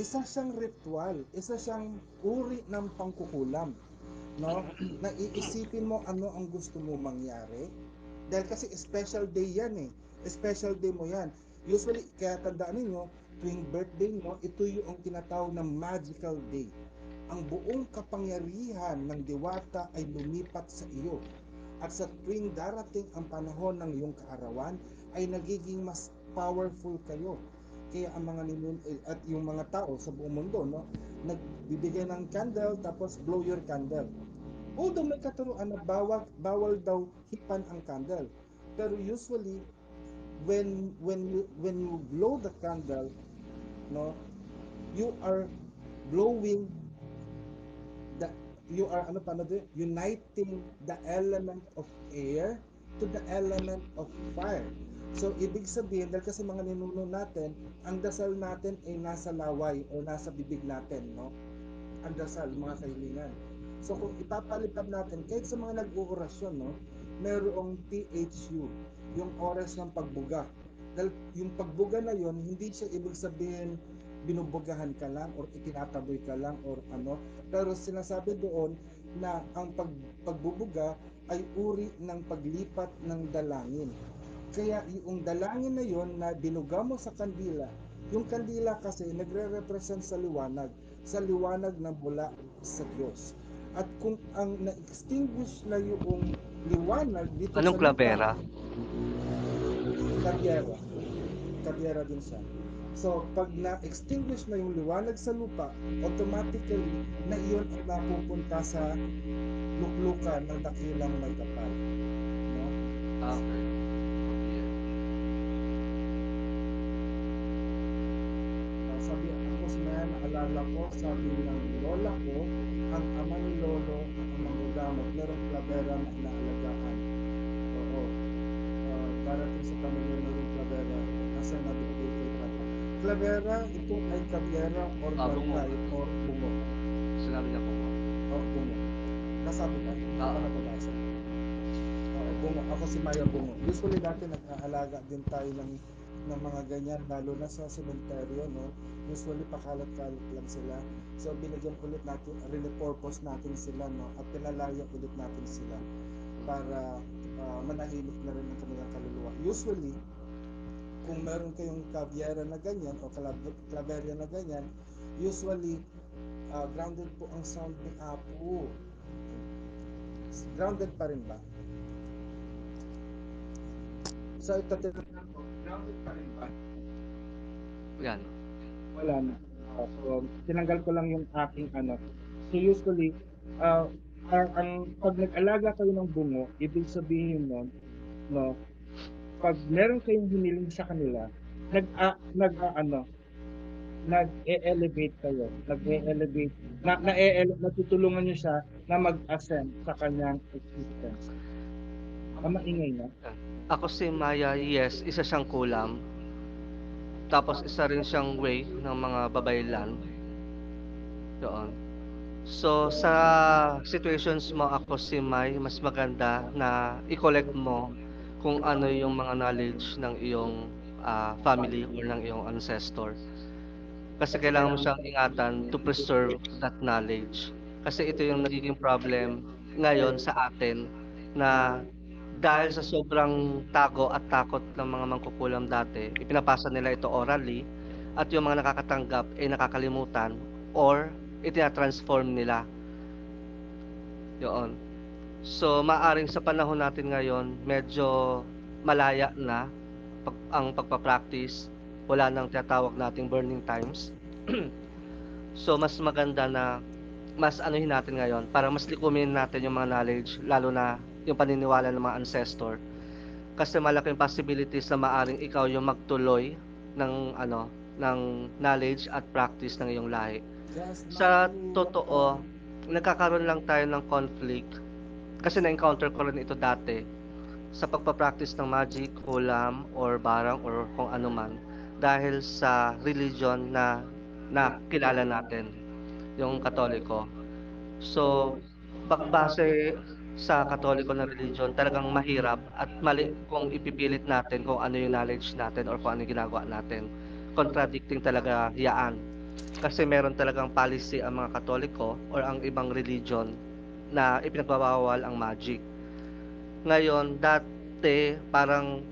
isa siyang ritual, isa siyang uri ng pangkukulam, no? Na iisipin mo ano ang gusto mo mangyari. Dahil kasi special day yan eh. Special day mo yan. Usually, kaya tandaan ninyo, tuwing birthday mo, ito yung tinatawag na magical day. Ang buong kapangyarihan ng diwata ay lumipat sa iyo. At sa tuwing darating ang panahon ng iyong kaarawan, ay nagiging mas powerful kayo. Kaya ang mga at yung mga tao sa buong mundo, no, nagbibigay ng candle, tapos blow your candle. Although may katuruan na bawal daw hipan ang candle. Pero usually, when you blow the candle, no, you are blowing you are uniting the element of air to the element of fire. So ibig sabihin, dahil kasi mga ninuno natin, ang dasal natin ay nasa laway o nasa bibig natin, no? Ang dasal, mga kahilingan. So kung ipapalipad natin, kahit sa mga nag-uorasyon, no, merong THU, yung oras ng pagbuga. Dahil yung pagbuga na yon, hindi siya ibig sabihin binubugahan ka lang or itinataboy ka lang or ano, pero sinasabi doon na ang pagbubuga ay uri ng paglipat ng dalangin. Kaya yung dalangin na yon na binuga mo sa kandila, yung kandila kasi nagre-represent sa liwanag na mula sa Diyos. At kung ang na-extinguish na yung liwanag dito Anong sa klabera? Kabyera din siya. So, pag na-extinguish na yung liwanag sa lupa, automatically na iyon ay napupunta sa luklukan ng dakilang may kapal. No? Okay. Sabi ako naalala ko, sabi ng lola ko, ang ama ni lolo, ang manggagamot, merong klabera na inaalagaan. Oo. Darating sa pamilya na yung klabera, nasa nabigay kay Papa. Klabera, ito ay kabyera or barangay or bungo. Sinabi niya po. Oo, bungo. Nasabi ba? Oo. Nababasa. Oo, bungo. Ako si Maya Bungo. Usually dati nag-aalaga din tayo ng mga ganyan, lalo na sa sementeryo, no? Usually pakalat-kalat lang sila. So binigyan ulit natin, repurpose natin sila, no? At pinalaya ulit natin sila para manahimik na rin ang kanilang kaluluwa. Usually, kung meron kayong kabyera na ganyan o klaberya na ganyan, usually grounded po ang sound ni Apo. Grounded pa rin ba? So ito grounded pa rin ba? Yan. Wala na. So, tinanggal ko lang yung aking ano. So, usually, ang pag nag-alaga kayo ng bungo, ibig sabihin nun, no, pag meron kayong hiniling sa kanila, nag-e-elevate kayo. Nag-e-elevate. Natutulungan nyo siya na mag-ascend sa kanyang existence. Maingay na. Ako si Maya, yes, isa siyang kulam. Tapos isa rin siyang way ng mga babaylan. Doon. So, sa situations mo ako si Mai, mas maganda na i-collect mo kung ano yung mga knowledge ng iyong family or ng iyong ancestor. Kasi kailangan mo siyang ingatan to preserve that knowledge. Kasi ito yung nagiging problem ngayon sa atin na dahil sa sobrang tago at takot ng mga mangkukulam dati, ipinapasa nila ito orally at yung mga nakakatanggap ay nakakalimutan or itina-transform nila. Yun. So, maaring sa panahon natin ngayon, medyo malaya na ang pagpa-practice. Wala nang tinatawag nating burning times. So, mas maganda na mas anuhin natin ngayon para mas likumin natin yung mga knowledge, lalo na yung paniniwala ng mga ancestor. Kasi malaking possibilities na maaring ikaw yung magtuloy ng knowledge at practice ng iyong lahi. Just Sa not totoo, nagkakaroon lang tayo ng conflict kasi na-encounter ko rin ito dati sa pagpa-practice ng magic, hulam, or barang, or kung ano man dahil sa religion na kilala natin, yung Katoliko. So, base sa Katoliko na religion, talagang mahirap at mali kung ipipilit natin kung ano yung knowledge natin or kung ano yung ginagawa natin. Contradicting talaga yaan. Kasi meron talagang policy ang mga Katoliko or ang ibang religion na ipinagbabawal ang magic. Ngayon, dati parang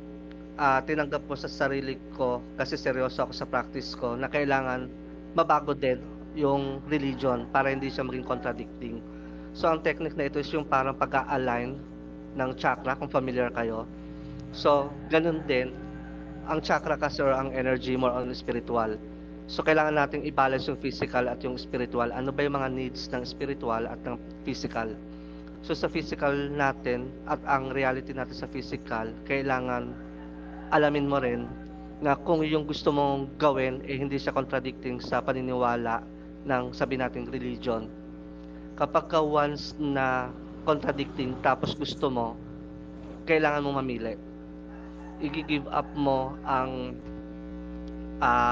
tinanggap ko sa sarili ko kasi seryoso ako sa practice ko na kailangan mabago din yung religion para hindi siya maging contradicting. So, ang technique na ito is yung parang pag-a-align ng chakra, kung familiar kayo. So, ganun din. Ang chakra kasi or ang energy more on spiritual. So, kailangan nating i-balance yung physical at yung spiritual. Ano ba yung mga needs ng spiritual at ng physical? So, sa physical natin at ang reality natin sa physical, kailangan alamin mo rin na kung yung gusto mong gawin hindi siya contradicting sa paniniwala ng sabi nating religion. Kapag ka once na contradicting tapos gusto mo, kailangan mong mamili. I-give up mo ang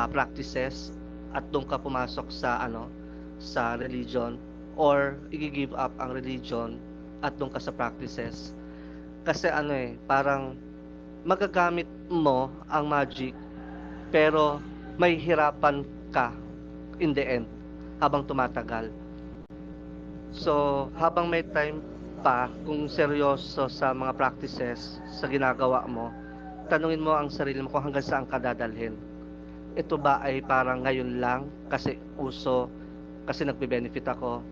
practices at doon ka pumasok sa religion, or i-give up ang religion at doon ka sa practices. Kasi parang magagamit mo ang magic pero may hirapan ka in the end habang tumatagal. So, habang may time pa, kung seryoso sa mga practices sa ginagawa mo, tanungin mo ang sarili mo kung hanggang saan ka dadalhin. Ito ba ay parang ngayon lang kasi uso, kasi nagbe-benefit ako,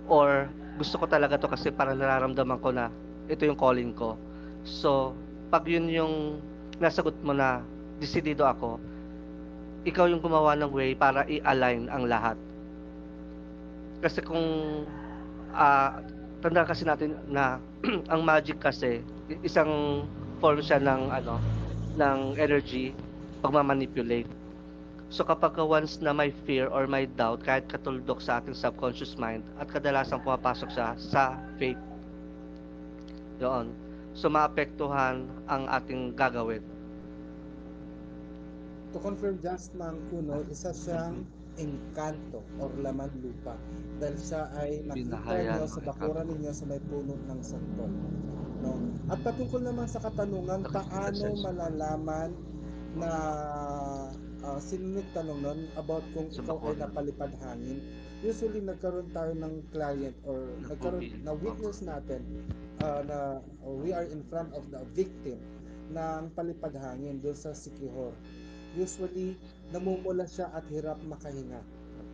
or gusto ko talaga to kasi parang nararamdaman ko na ito yung calling ko. So, pag yun yung nasagot mo na desidido ako, ikaw yung gumawa ng way para i-align ang lahat. Kasi kung tanda kasi natin na ang magic kasi isang form siya ng energy pagmamanipulate. So kapag once na may fear or may doubt, kahit katuldok sa ating subconscious mind, at kadalasan pumapasok siya sa faith, yun. So maapektuhan ang ating gagawin. To confirm just ng kuno, isa siyang engkanto or laman lupa dahil siya ay nakita Binahayan nyo ng sa bakuran ninyo sa may puno ng santol. No? At patungkol naman sa katanungan, paano malalaman na sino nagtanong nun about kung Sa ikaw ay bakuran. napalipad hangin? Usually nagkaroon tayo ng client or nagkaroon na witness natin na we are in front of the victim ng palipad hangin doon sa Sikihor. Usually namumula siya at hirap makahinga.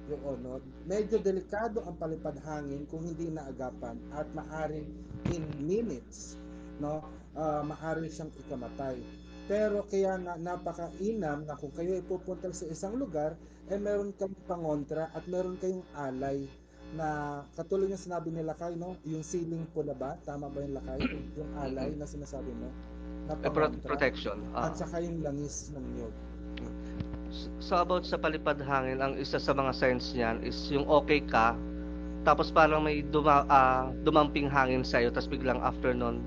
Yun, no? Medyo delikado ang palipad hangin kung hindi naagapan at maaring in minutes, no? Maaring siyang ikamatay. Pero kaya nga napakainam na kung kayo ay pupunta sa isang lugar, meron kayong pangontra at meron kayong alay na katulad yung sinabi nila Lakay, no? Yung ceiling pula ba? Tama ba yung Lakay? Yung alay na sinasabi mo? Na pangontra. Protection. At saka yung langis ng niyog. So about sa palipad hangin, ang isa sa mga signs niyan is yung okay ka, tapos parang may dumamping hangin sa iyo, tapos biglang after nun,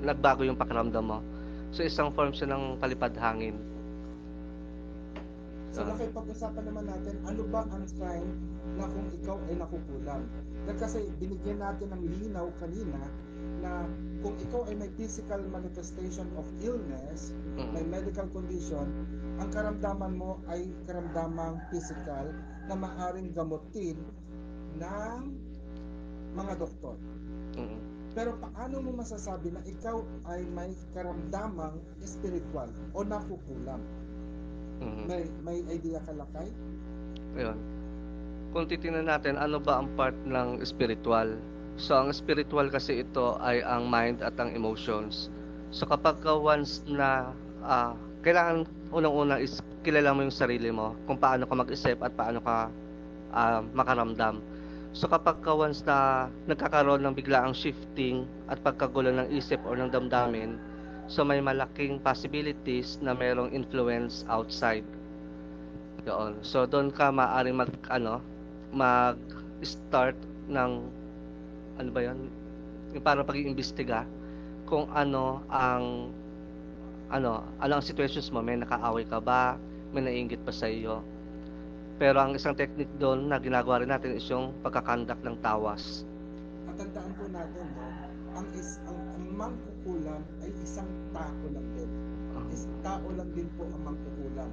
nagbago yung pakiramdam mo. So isang form siya ng palipad hangin. So Lakay, pag-usapan naman natin, ano ba ang sign na kung ikaw ay nakukulam? Dahil kasi binigyan natin ng linaw kanina na kung ikaw ay may physical manifestation of illness, may medical condition, ang karamdaman mo ay karamdamang physical na maaring gamutin ng mga doktor. Pero paano mo masasabi na ikaw ay may karamdamang spiritual o nakukulam? May idea ka, Lakay? Ayun. Kung titingnan natin, ano ba ang part ng spiritual? So, ang spiritual kasi ito ay ang mind at ang emotions. So, kapag once na kailangan unang-una is kilala mo yung sarili mo, kung paano ka mag-isip at paano ka makaramdam. So, kapag once na nagkakaroon ng biglaang shifting at pagkagulo ng isip o ng damdamin, so may malaking possibilities na merong influence outside. Doon. So, doon ka maaaring mag-start ng ano ba yun? Yung parang pag-iimbestiga kung ano ang situations mo, may nakaaway ka ba, may naiinggit pa sa iyo. Pero ang isang technique doon na ginagawa rin natin is yung pagkakandak ng tawas. At tandaan po natin, no, ang mangkukulam ay isang tao lang din. Tao lang din po ang mangkukulam,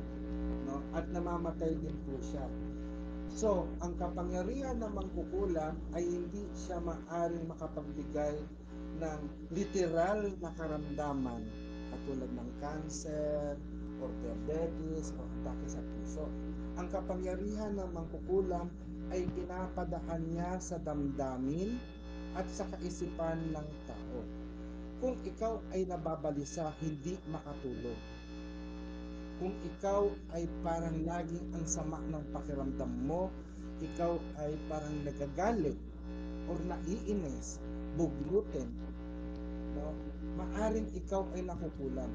no? At namamatay din po siya. So, ang kapangyarihan ng mangkukulam ay hindi siya maaring makapagbigay ng literal na karamdaman katulad ng cancer o diabetes o atake sa puso. Ang kapangyarihan ng mangkukulam ay pinapadaan niya sa damdamin at sa kaisipan ng tao. Kung ikaw ay nababalisa, hindi makatulog. Kung ikaw ay parang laging ang sama ng pakiramdam mo, ikaw ay parang nagagalit or naiinis, buglutin, no? Maaring ikaw ay nakukulam.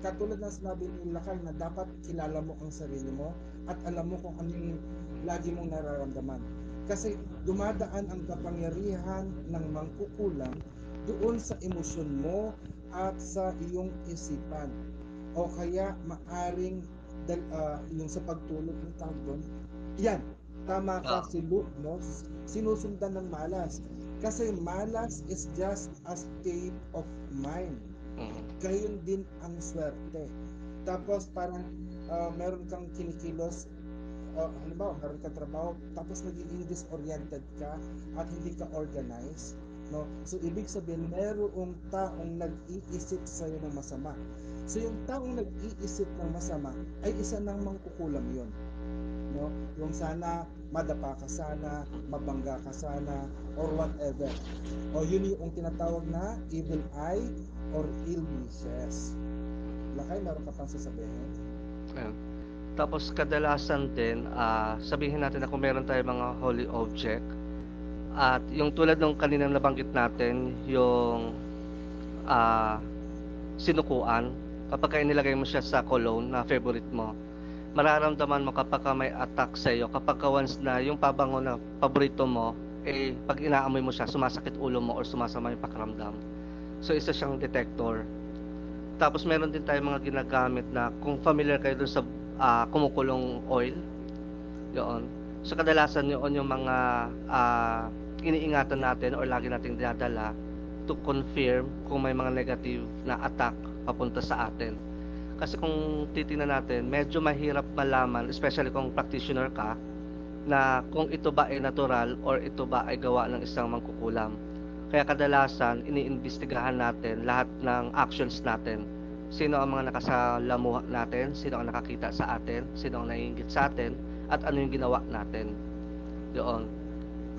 Katulad ng sinabi ni Lakay na dapat kilala mo ang sarili mo at alam mo kung ano yung lagi mong nararamdaman. Kasi dumadaan ang kapangyarihan ng mangkukulam doon sa emosyon mo at sa iyong isipan. O kaya maaring yung sa pagtulog ng tawag doon, yan, tama ka si Luke, no? Sinusundan ng malas. Kasi malas is just a state of mind. Gayon din ang swerte. Tapos parang meron kang kinikilos, halimbawa meron kang trabaho, tapos nagiging disoriented ka at hindi ka organized, no? So ibig sabihin merong taong nag-iisip sa iyo ng masama. So yung taong nag-iisip ng masama ay isa ng mangkukulam yun, no? Yung sana madapa ka sana, mabangga ka sana, or whatever. O yun yung tinatawag na evil eye or ill wishes. Lakay, meron ka pang sasabihin? Ayun. Tapos kadalasan din, sabihin natin na kung meron tayong mga holy object, at yung tulad ng kaninang nabanggit natin, yung sinukuan, kapag inilagay mo siya sa cologne na favorite mo, mararamdaman mo kapag may attack sa iyo, kapag once na yung pabango na paborito mo, pag inaamoy mo siya, sumasakit ulo mo or sumasama yung pakiramdam. So, isa siyang detector. Tapos, meron din tayong mga ginagamit na, kung familiar kayo dun sa kumukulong oil, yun. So, kadalasan yun yung mga iniingatan natin or lagi nating dinadala to confirm kung may mga negative na attack papunta sa atin. Kasi kung titingnan natin, medyo mahirap malaman, especially kung practitioner ka, na kung ito ba ay natural or ito ba ay gawa ng isang mangkukulam. Kaya kadalasan, iniimbestigahan natin lahat ng actions natin. Sino ang mga nakasalamuha natin, sino ang nakakita sa atin, sino ang naiinggit sa atin, at ano yung ginawa natin. Doon.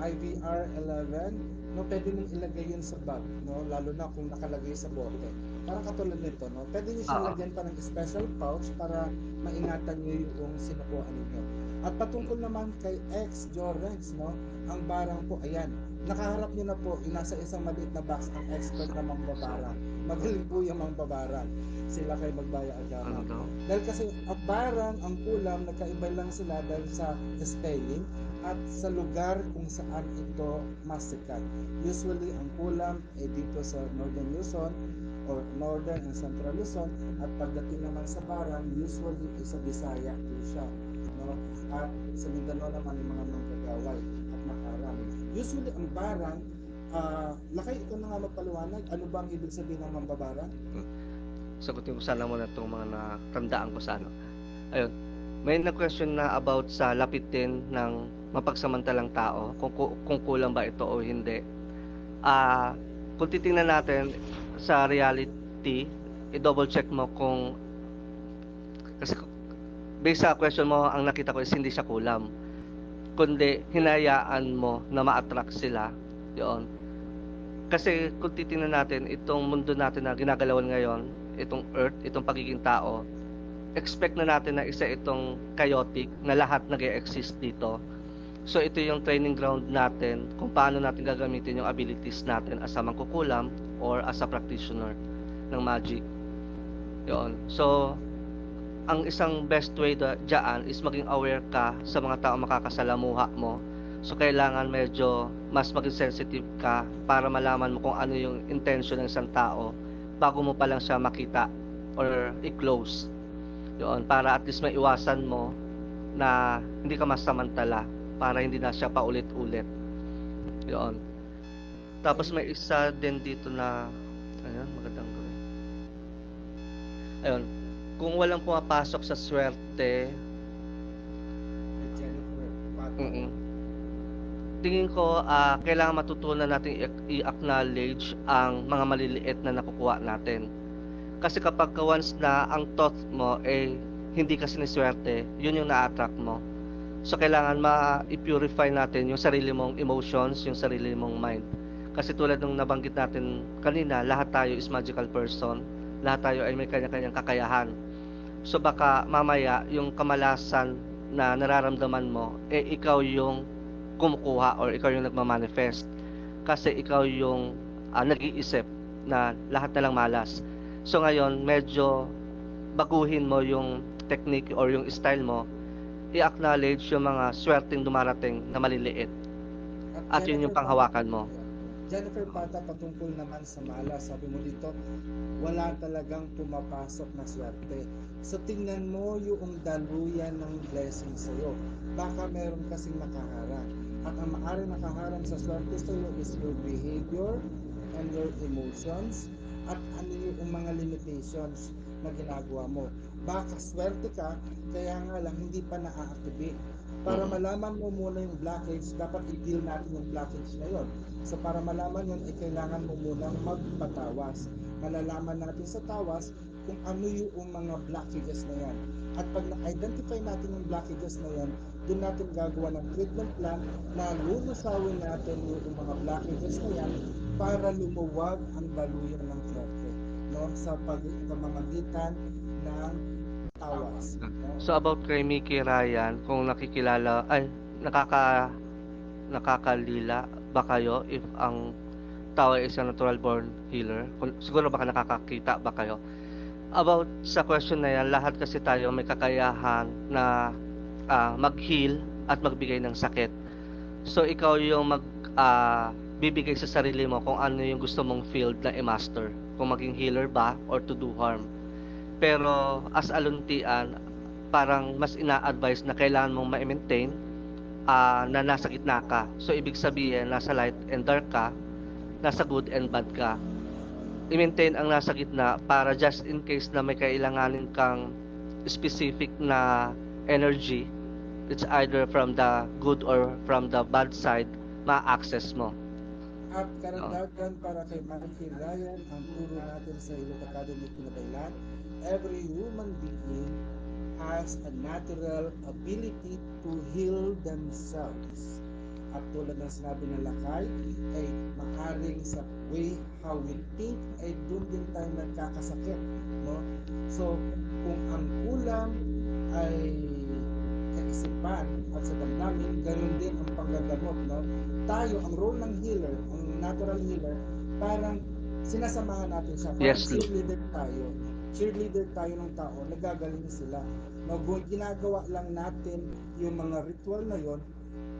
IVR 11, no, pwede mong ilagay yun sa bag, no, lalo na kung nakalagay sa bote. Parang katulad nito, no, pwede nyo siya lagyan pa ng special pouch para maingatan nyo yung sinukuhan ninyo. At patungkol naman kay X Jorex, no, ang barang po, ayan, nakaharap nyo na po, nasa isang maliit na box ang expert na mangbabarang. Magaling po yung mangbabarang. Sila kay Magbaya Agama. Dahil kasi ang barang, ang kulam, nagkaiba lang sila dahil sa spelling at sa lugar kung saan ito masikat. Usually, ang kulam ay dito sa Northern Luzon or Northern and Central Luzon, at pagdating naman sa barang, usually sa Bisaya po siya. No? At sa Mindanao naman yung mga manggagaway at makaharang. Usually, ang barang, Lakay, ito na nga magpaliwanag, ano ba ang ibig sabihin ng mambabarang? Sagutin ko sana muna itong mga natandaan ko sa ano. Ayun. May na-question na about sa lapitin ng mapagsamantalang tao, kung kulang ba ito o hindi. Kung titingnan natin sa reality, i-double check mo kung, kasi based sa question mo, ang nakita ko is hindi siya kulam, kundi hinayaan mo na ma-attract sila. Yun. Kasi kung titingnan natin, itong mundo natin na ginagalawan ngayon, itong earth, itong pagiging tao, expect na natin na isa itong chaotic na lahat nag-e-exist dito. So ito yung training ground natin kung paano natin gagamitin yung abilities natin as a mangkukulam or as a practitioner ng magic. Yun. So ang isang best way dyan is maging aware ka sa mga tao makakasalamuha mo. So kailangan medyo mas maging sensitive ka para malaman mo kung ano yung intention ng isang tao bago mo pa lang siya makita or i-close. Yun, para at least maiwasan mo na hindi ka masamantala, para hindi na siya paulit-ulit. Yun. Tapos may isa din dito na, ayun, magandang gawin. Ayun, kung walang pumapasok sa swerte, tingin ko kailangan matutunan natin i-acknowledge ang mga maliliit na nakukuha natin. Kasi kapag once na ang thought mo hindi ka siniswerte, yun yung na-attract mo. So kailangan ma-purify natin yung sarili mong emotions, yung sarili mong mind. Kasi tulad ng nabanggit natin kanina, lahat tayo is magical person. Lahat tayo ay may kanya-kanyang kakayahan. So baka mamaya yung kamalasan na nararamdaman mo, ikaw yung kumukuha or ikaw yung nagmamanifest. Kasi ikaw yung nag-iisip na lahat na lang malas. So ngayon, medyo baguhin mo yung technique or yung style mo, i-acknowledge yung mga swerteng dumarating na maliliit. At yun yung panghawakan mo. Jennifer Pata, patungkol naman sa malas, sabi mo dito, wala talagang pumapasok na swerte. So tingnan mo yung daluyan ng blessing sa'yo. Baka meron kasing nakaharang. At ang maaaring nakaharang sa swerte sa'yo is your behavior and your emotions at ano yung mga limitations na ginagawa mo. Baka swerte ka, kaya nga lang hindi pa na-activate. Para malaman mo muna yung blockage, dapat i-deal natin yung blockage na yun. So para malaman yun, kailangan mo munang magpatawas. Malalaman natin sa tawas kung ano yung mga blockages na yan. At pag na-identify natin yung blockages na yan, doon natin gagawa ng treatment plan na lulusawin natin yung mga blockages na yan para lumuwag ang daluyan ng swerte, no? Sa pamamagitan ng tawas. No? So about kay Mickey Ryan, kung nakakalila ba kayo if ang tao ay isang natural born healer? Siguro baka nakakakita ba kayo? About sa question na yan, lahat kasi tayo may kakayahan na mag-heal at magbigay ng sakit. So ikaw yung bibigay sa sarili mo kung ano yung gusto mong field na i-master. Kung maging healer ba or to do harm. Pero as aluntian, parang mas ina-advise na kailangan mong ma-maintain na nasa gitna ka. So ibig sabihin, nasa light and dark ka, nasa good and bad ka. I-maintain ang nasa gitna para just in case na may kailanganin kang specific na energy, it's either from the good or from the bad side, ma-access mo. At karagdagan para kay Michael Ryan, ang turo natin sa Ilog Academy Pinabaylan, every human being has a natural ability to heal themselves. At tulad ng sinabi ng Lakay, ay maaaring sa way how we think ay doon din tayo nagkakasakit. No? So, kung ang kulang ay kaisipan at sa damdamin, ganoon din ang panggagamot. No? Tayo, ang role ng healer, ang natural healer, parang sinasamahan natin siya. Parang Yes, cheerleader tayo. Cheerleader tayo ng tao, nagagaling sila. No, ginagawa lang natin yung mga ritual na yon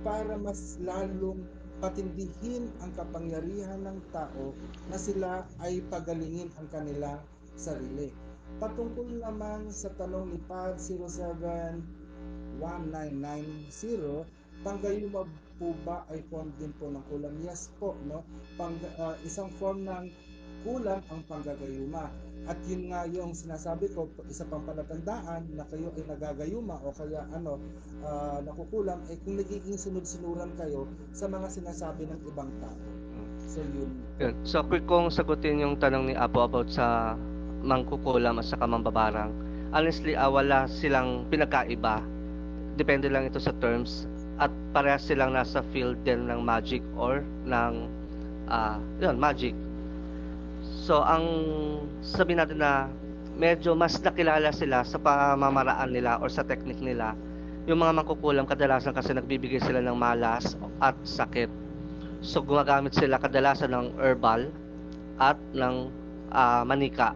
para mas lalong patindihin ang kapangyarihan ng tao na sila ay pagalingin ang kanilang sarili. Patungkol naman sa tanong ni Pad 071990, tanggalin mo po ba ay form din po ng kulam? Yes po, no? Isang form ng kulam ang panggagayuma. At yun nga yung sinasabi ko, isa pang palatandaan na kayo ay nagagayuma o kaya nakukulam ay kung nagiging sunod-sunuran kayo sa mga sinasabi ng ibang tao. So yun. Yun. So, quick kong sagutin yung tanong ni Apo about sa mangkukulam at saka mambabarang. Honestly, wala silang pinagkaiba. Depende lang ito sa terms. At parehas silang nasa field din ng magic or ng magic. So, ang sabihin natin na medyo mas nakilala sila sa pamamaraan nila or sa technique nila. Yung mga mangkukulam, kadalasan kasi nagbibigay sila ng malas at sakit. So, gumagamit sila kadalasan ng herbal at ng manika,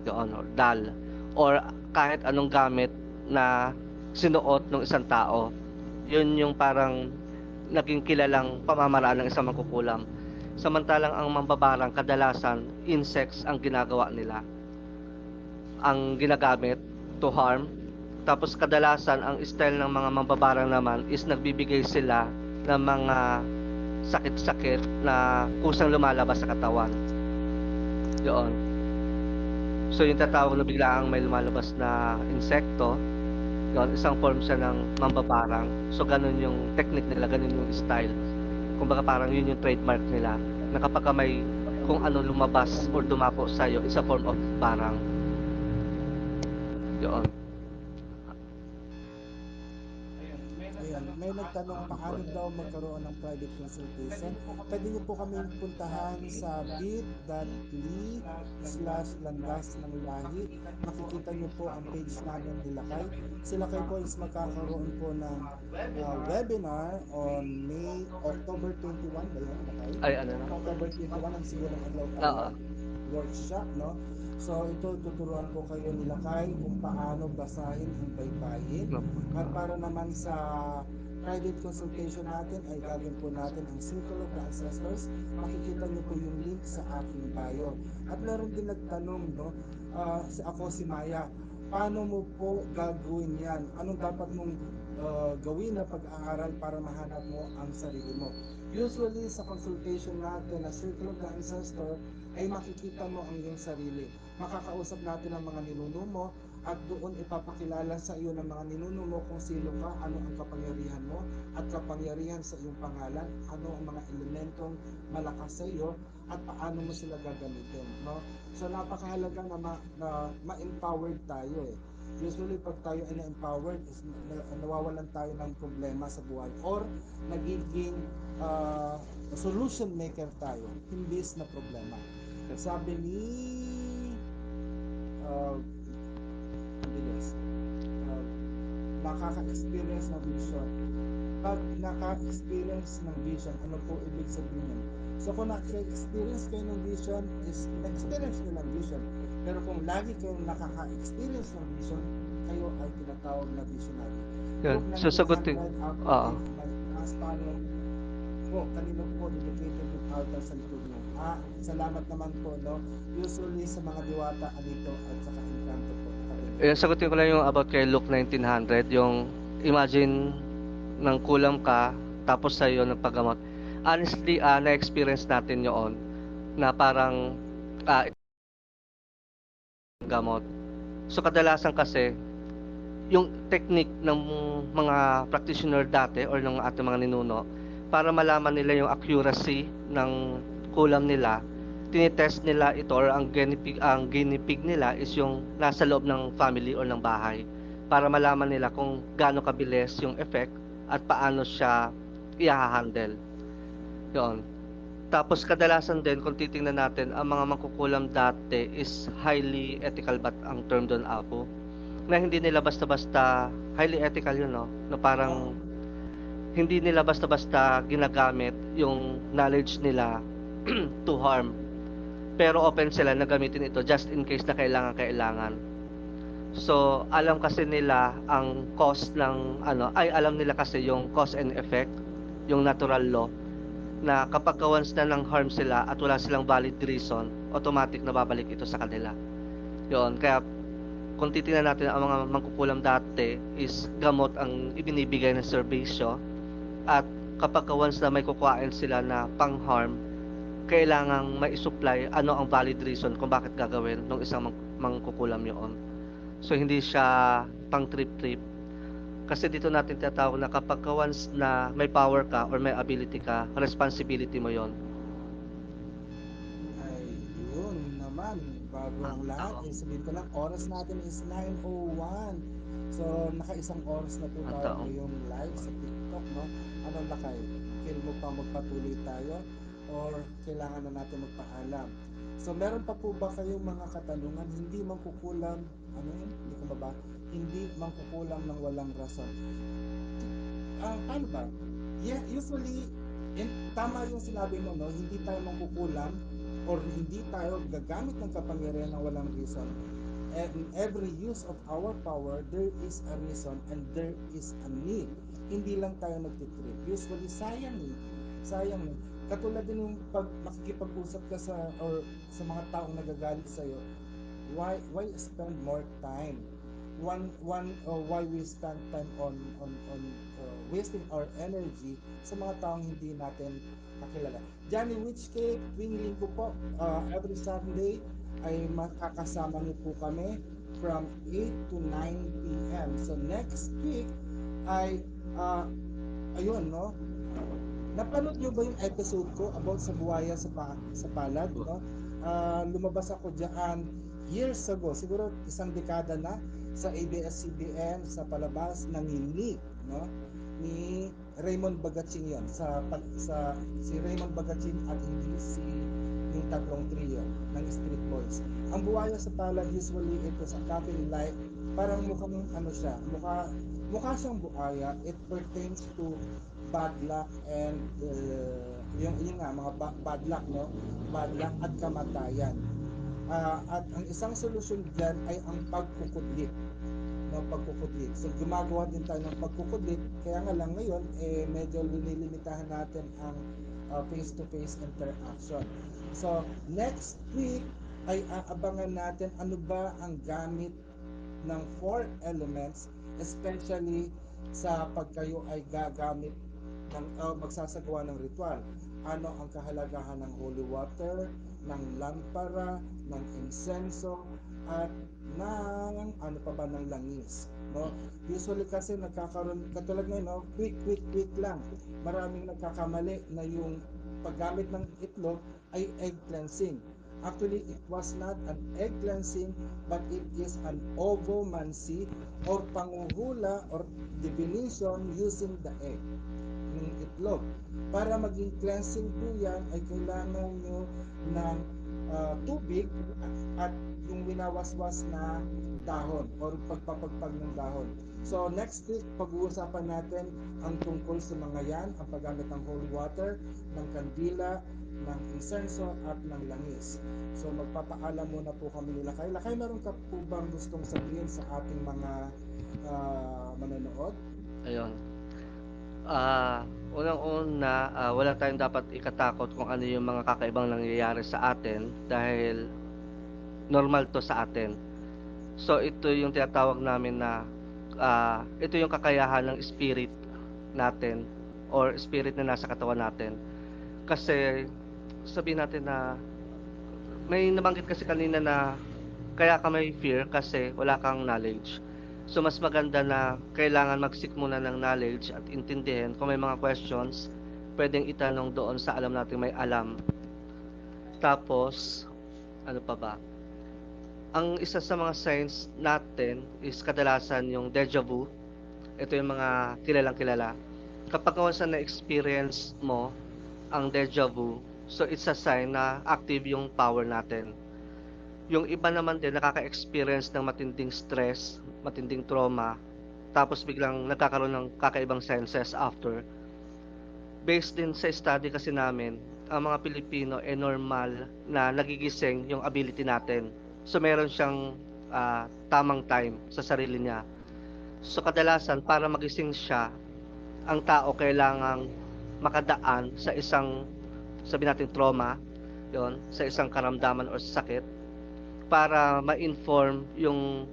yun, or dal, or kahit anong gamit na sinuot ng isang tao. Yun yung parang naging kilalang pamamaraan ng isang mangkukulam. Samantalang ang mambabarang kadalasan, insects ang ginagawa nila. Ang ginagamit to harm. Tapos kadalasan, ang style ng mga mambabarang naman is nagbibigay sila ng mga sakit-sakit na kusang lumalabas sa katawan. Yun. So yung tatawag na biglaang may lumalabas na insekto, yun, isang form siya ng mambabarang. So ganun yung technique nila, ganun yung style. Kumbaga parang yun yung trademark nila, na kapag may kung ano lumabas or dumako sa'yo, is a form of barang. Yun. Ayan, may nagtanong paano daw magkaroon ng private consultation. Pwede niyo po kami puntahan sa bit.ly/landas ng lahi. Makikita niyo po ang page namin ni Lakay. Si Lakay po is magkakaroon po ng webinar on October 21 ba yun, Lakay? Ay, ano na? October 21 ang sigurong adlaw workshop, no? So ito tuturuan ko kayo ni Lakay kung paano basahin ang baybayin. At para naman sa private consultation natin ay gagawin po natin ang Circle of the Ancestors. Makikita niyo po yung link sa aking bio. At meron din nagtanong, no? Ako si Maya, paano mo po gagawin yan? Anong dapat mong gawin na pag-aaral para mahanap mo ang sarili mo? Usually sa consultation natin na Circle of the Ancestor ay makikita mo ang iyong sarili. Makakausap natin ang mga ninuno mo at doon ipapakilala sa iyo ng mga ninuno mo kung sino ka, ano ang kapangyarihan mo at kapangyarihan sa iyong pangalan, ano ang mga elementong malakas sa iyo at paano mo sila gagamitin, no? So napakahalaga na ma-empowered tayo eh. Usually pag tayo ay na-empowered, nawawalan tayo ng problema sa buhay or nagiging solution maker tayo, hindi na problema. Sabi ni nakaka-experience ng vision. Pag naka-experience ng vision, ano po ibig sabihin yun? So kung naka-experience kayo ng vision, is na-experience nyo ng vision. Pero kung lagi kayong nakaka-experience ng vision, kayo ay tinatawag na visionary. Yun, sasagutin. As paano po, kanino po dedicated yung altar sa likod nyo? Salamat naman po, no? Usually sa mga diwata, Anito at saka Encanto po. Sagutin ko lang yung about kay Luke 1900, yung imagine nang kulam ka, tapos sa'yo nagpagamot. Honestly, na-experience natin yun na parang gamot. So kadalasan kasi, yung technique ng mga practitioner dati or ng ating mga ninuno, para malaman nila yung accuracy ng kulam nila, tinitest nila ito or ang guinea pig nila is yung nasa loob ng family or ng bahay para malaman nila kung gaano kabilis yung effect at paano siya i-handle. Yun. Tapos kadalasan din kung titingnan natin, ang mga mangkukulam dati is highly ethical, but ang term doon Apo, na hindi nila basta-basta, highly ethical yun, no? Na parang hindi nila basta-basta ginagamit yung knowledge nila to harm. Pero open sila na gamitin ito just in case na kailangan. So, alam kasi nila ang cause ng alam nila kasi yung cause and effect, yung natural law, na kapag once na ng harm sila at wala silang valid reason, automatic na babalik ito sa kanila. Yun, kaya kung titingnan natin ang mga mangkukulam dati is gamot ang ibinibigay ng serbisyo at kapag once na may kukuhain sila na pang-harm, kailangang mai-supply ano ang valid reason kung bakit gagawin ng isang mangkukulam yun. So hindi siya pang trip-trip. Kasi dito natin tinatawag na kapag once na may power ka or may ability ka, responsibility mo yon. Ay, yun naman. Bago ang lahat, sabihin ko lang, oras natin is 9:01. So, naka-isang oras na po Ang tayo taong. ngayong live sa TikTok, no? Ano lakay? Feel mo pa magpatuloy tayo? Or kailangan na natin magpaalam? So, meron pa po ba kayong mga katanungan? Hindi mangkukulam, ano yun? Hindi ko ba? Hindi mangkukulam ng walang rason. Paano ba? Yeah, usually, tama yung sinabi mo, no? Hindi tayo mangkukulam or hindi tayo gagamit ng kapangyarihan ng walang reason. And in every use of our power, there is a reason and there is a need. Hindi lang tayo nagtitrip. Usually, sayang eh. Sayang eh. Katulad din yung pag makikipag-usap ka sa mga taong nagagalit sa'yo, why spend more time? Why we spend time on wasting our energy sa mga taong hindi natin kakilala. Johnny Witchcake, tuwing linggo po, every Sunday ay makakasama niyo po kami from 8 to 9 p.m. So next week ay ayun, no? Napanood niyo ba yung episode ko about sa buhaya sa palad, no? Lumabas ako diyan years ago, siguro isang dekada na, sa ABS-CBN sa palabas ng Ni, no? Ni Raymond Bagatsing yon, si Raymond Bagatsing at hindi si yung tatlong trio ng Street Boys. Ang buhaya sa palad, usually ito sa coffee light, parang mukhang ano siya, mukha siyang buhaya. It pertains to bad luck and yung nga mga bad luck, no? Bad luck at kamatayan. At ang isang solusyon diyan ay ang pagkukudlit, no? Pagkukudlit. So gumagawa din tayo ng pagkukudlit, kaya nga lang ngayon medyo linilimitahan natin ang face-to-face interaction. So next week ay aabangan natin ano ba ang gamit ng 4 elements, especially sa pag kayo ay gagamit ng magsasagawa ng ritual. Ano ang kahalagahan ng holy water, ng lampara, ng insenso, at ng ano pa ba, ng langis, no? Usually kasi nagkakaroon katulad ngayon, no? Quick lang. Maraming nagkakamali na yung paggamit ng itlog ay egg cleansing. Actually, it was not an egg cleansing, but it is an ovomancy or panguhula or divination using the egg, ng itlog. Para maging cleansing po yan, ay kailangan nyo ng tubig at yung winawaswas na dahon or pagpapagpag ng dahon. So next week, pag-uusapan natin ang tungkol sa mga yan, ang paggamit ng holy water, ng kandila, ng insenso at ng langis. So magpapaalam muna po kami nila kay Lakay. Meron ka po bang gustong sabihin sa ating mga manonood? Ayun. Unang-una, wala tayong dapat ikatakot kung ano yung mga kakaibang nangyayari sa atin dahil normal to sa atin. So ito yung tinatawag namin na ito yung kakayahan ng spirit natin or spirit na nasa katawan natin. Kasi sabihin natin na may nabanggit kasi kanina na kaya ka may fear kasi wala kang knowledge. So mas maganda na kailangan mag-seek muna ng knowledge at intindihin. Kung may mga questions, pwedeng itanong doon sa alam natin may alam. Tapos, ano pa ba? Ang isa sa mga signs natin is kadalasan yung deja vu. Ito yung mga kilalang kilala. Kapag once na-experience mo ang deja vu, so it's a sign na active yung power natin. Yung iba naman din nakaka-experience ng matinding stress, matinding trauma, tapos biglang nagkakaroon ng kakaibang senses after. Based din sa study kasi namin, ang mga Pilipino ay normal na nagigising yung ability natin. So meron siyang tamang time sa sarili niya. So kadalasan para magising siya, ang tao kailangang makadaan sa isang, sabihin natin trauma, yon, sa isang karamdaman o sakit para ma-inform yung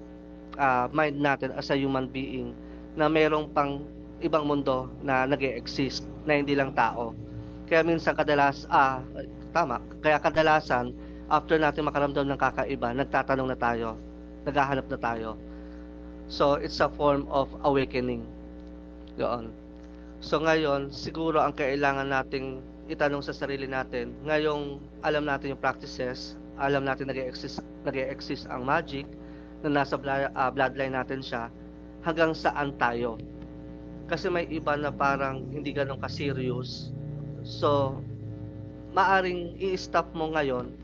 mind natin as a human being na mayroong pang ibang mundo na nag-e-exist. na hindi lang tao. Kaya minsan kaya kadalasan after natin makaramdam ng kakaiba, nagtatanong na tayo, naghahanap na tayo. So it's a form of awakening. Yun. So ngayon, siguro ang kailangan nating itanong sa sarili natin, ngayong alam natin yung practices, alam natin nag-e-exist ang magic, na nasa bloodline natin siya, hanggang saan tayo. Kasi may iba na parang hindi ganun ka-serious. So, maaring i-stop mo ngayon,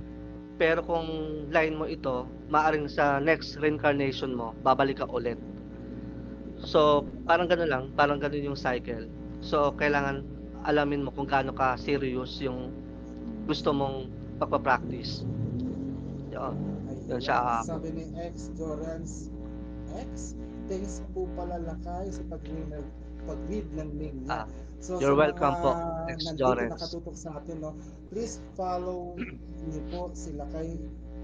pero kung line mo ito, maaring sa next reincarnation mo, babalik ka ulit. So, parang gano'n lang, parang gano'n yung cycle. So, kailangan alamin mo kung gaano ka serious yung gusto mong pagpa-practice. Yun. Yun siya. Sabi ni X Dorans X, thanks po pala Lakay sa pag-read ng link niya. So, You're sa welcome po, X nandito Dorans. nakatutok sa atin, no, please follow niyo po si Lakay,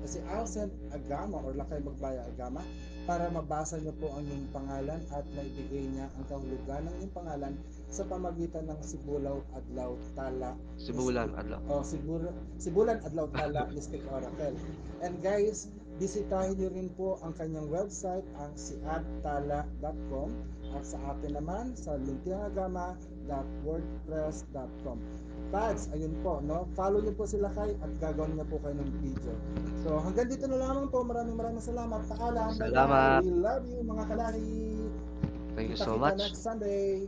si Alcent Agama or Lakay Magbaya Agama, para mabasa niyo po ang inyong pangalan at maibigay niya ang kahulugan ng inyong pangalan sa pamagitan ng Sibulaw Adlaw Tala. Sibulan, adlaw. Sibulan Adlaw Tala Mystic Oracle. And guys, bisitahin niyo rin po ang kanyang website, ang siadtala.com, at sa atin naman sa luntiangagama.wordpress.com. Tags, ayun po, no? Follow niyo po sila kay at gagawin niyo po kayo ng video. So, hanggang dito na lamang po. Maraming salamat. Paalam. Salamat. We love you, mga kalahi. Thank you so Kita-kita much. next Sunday.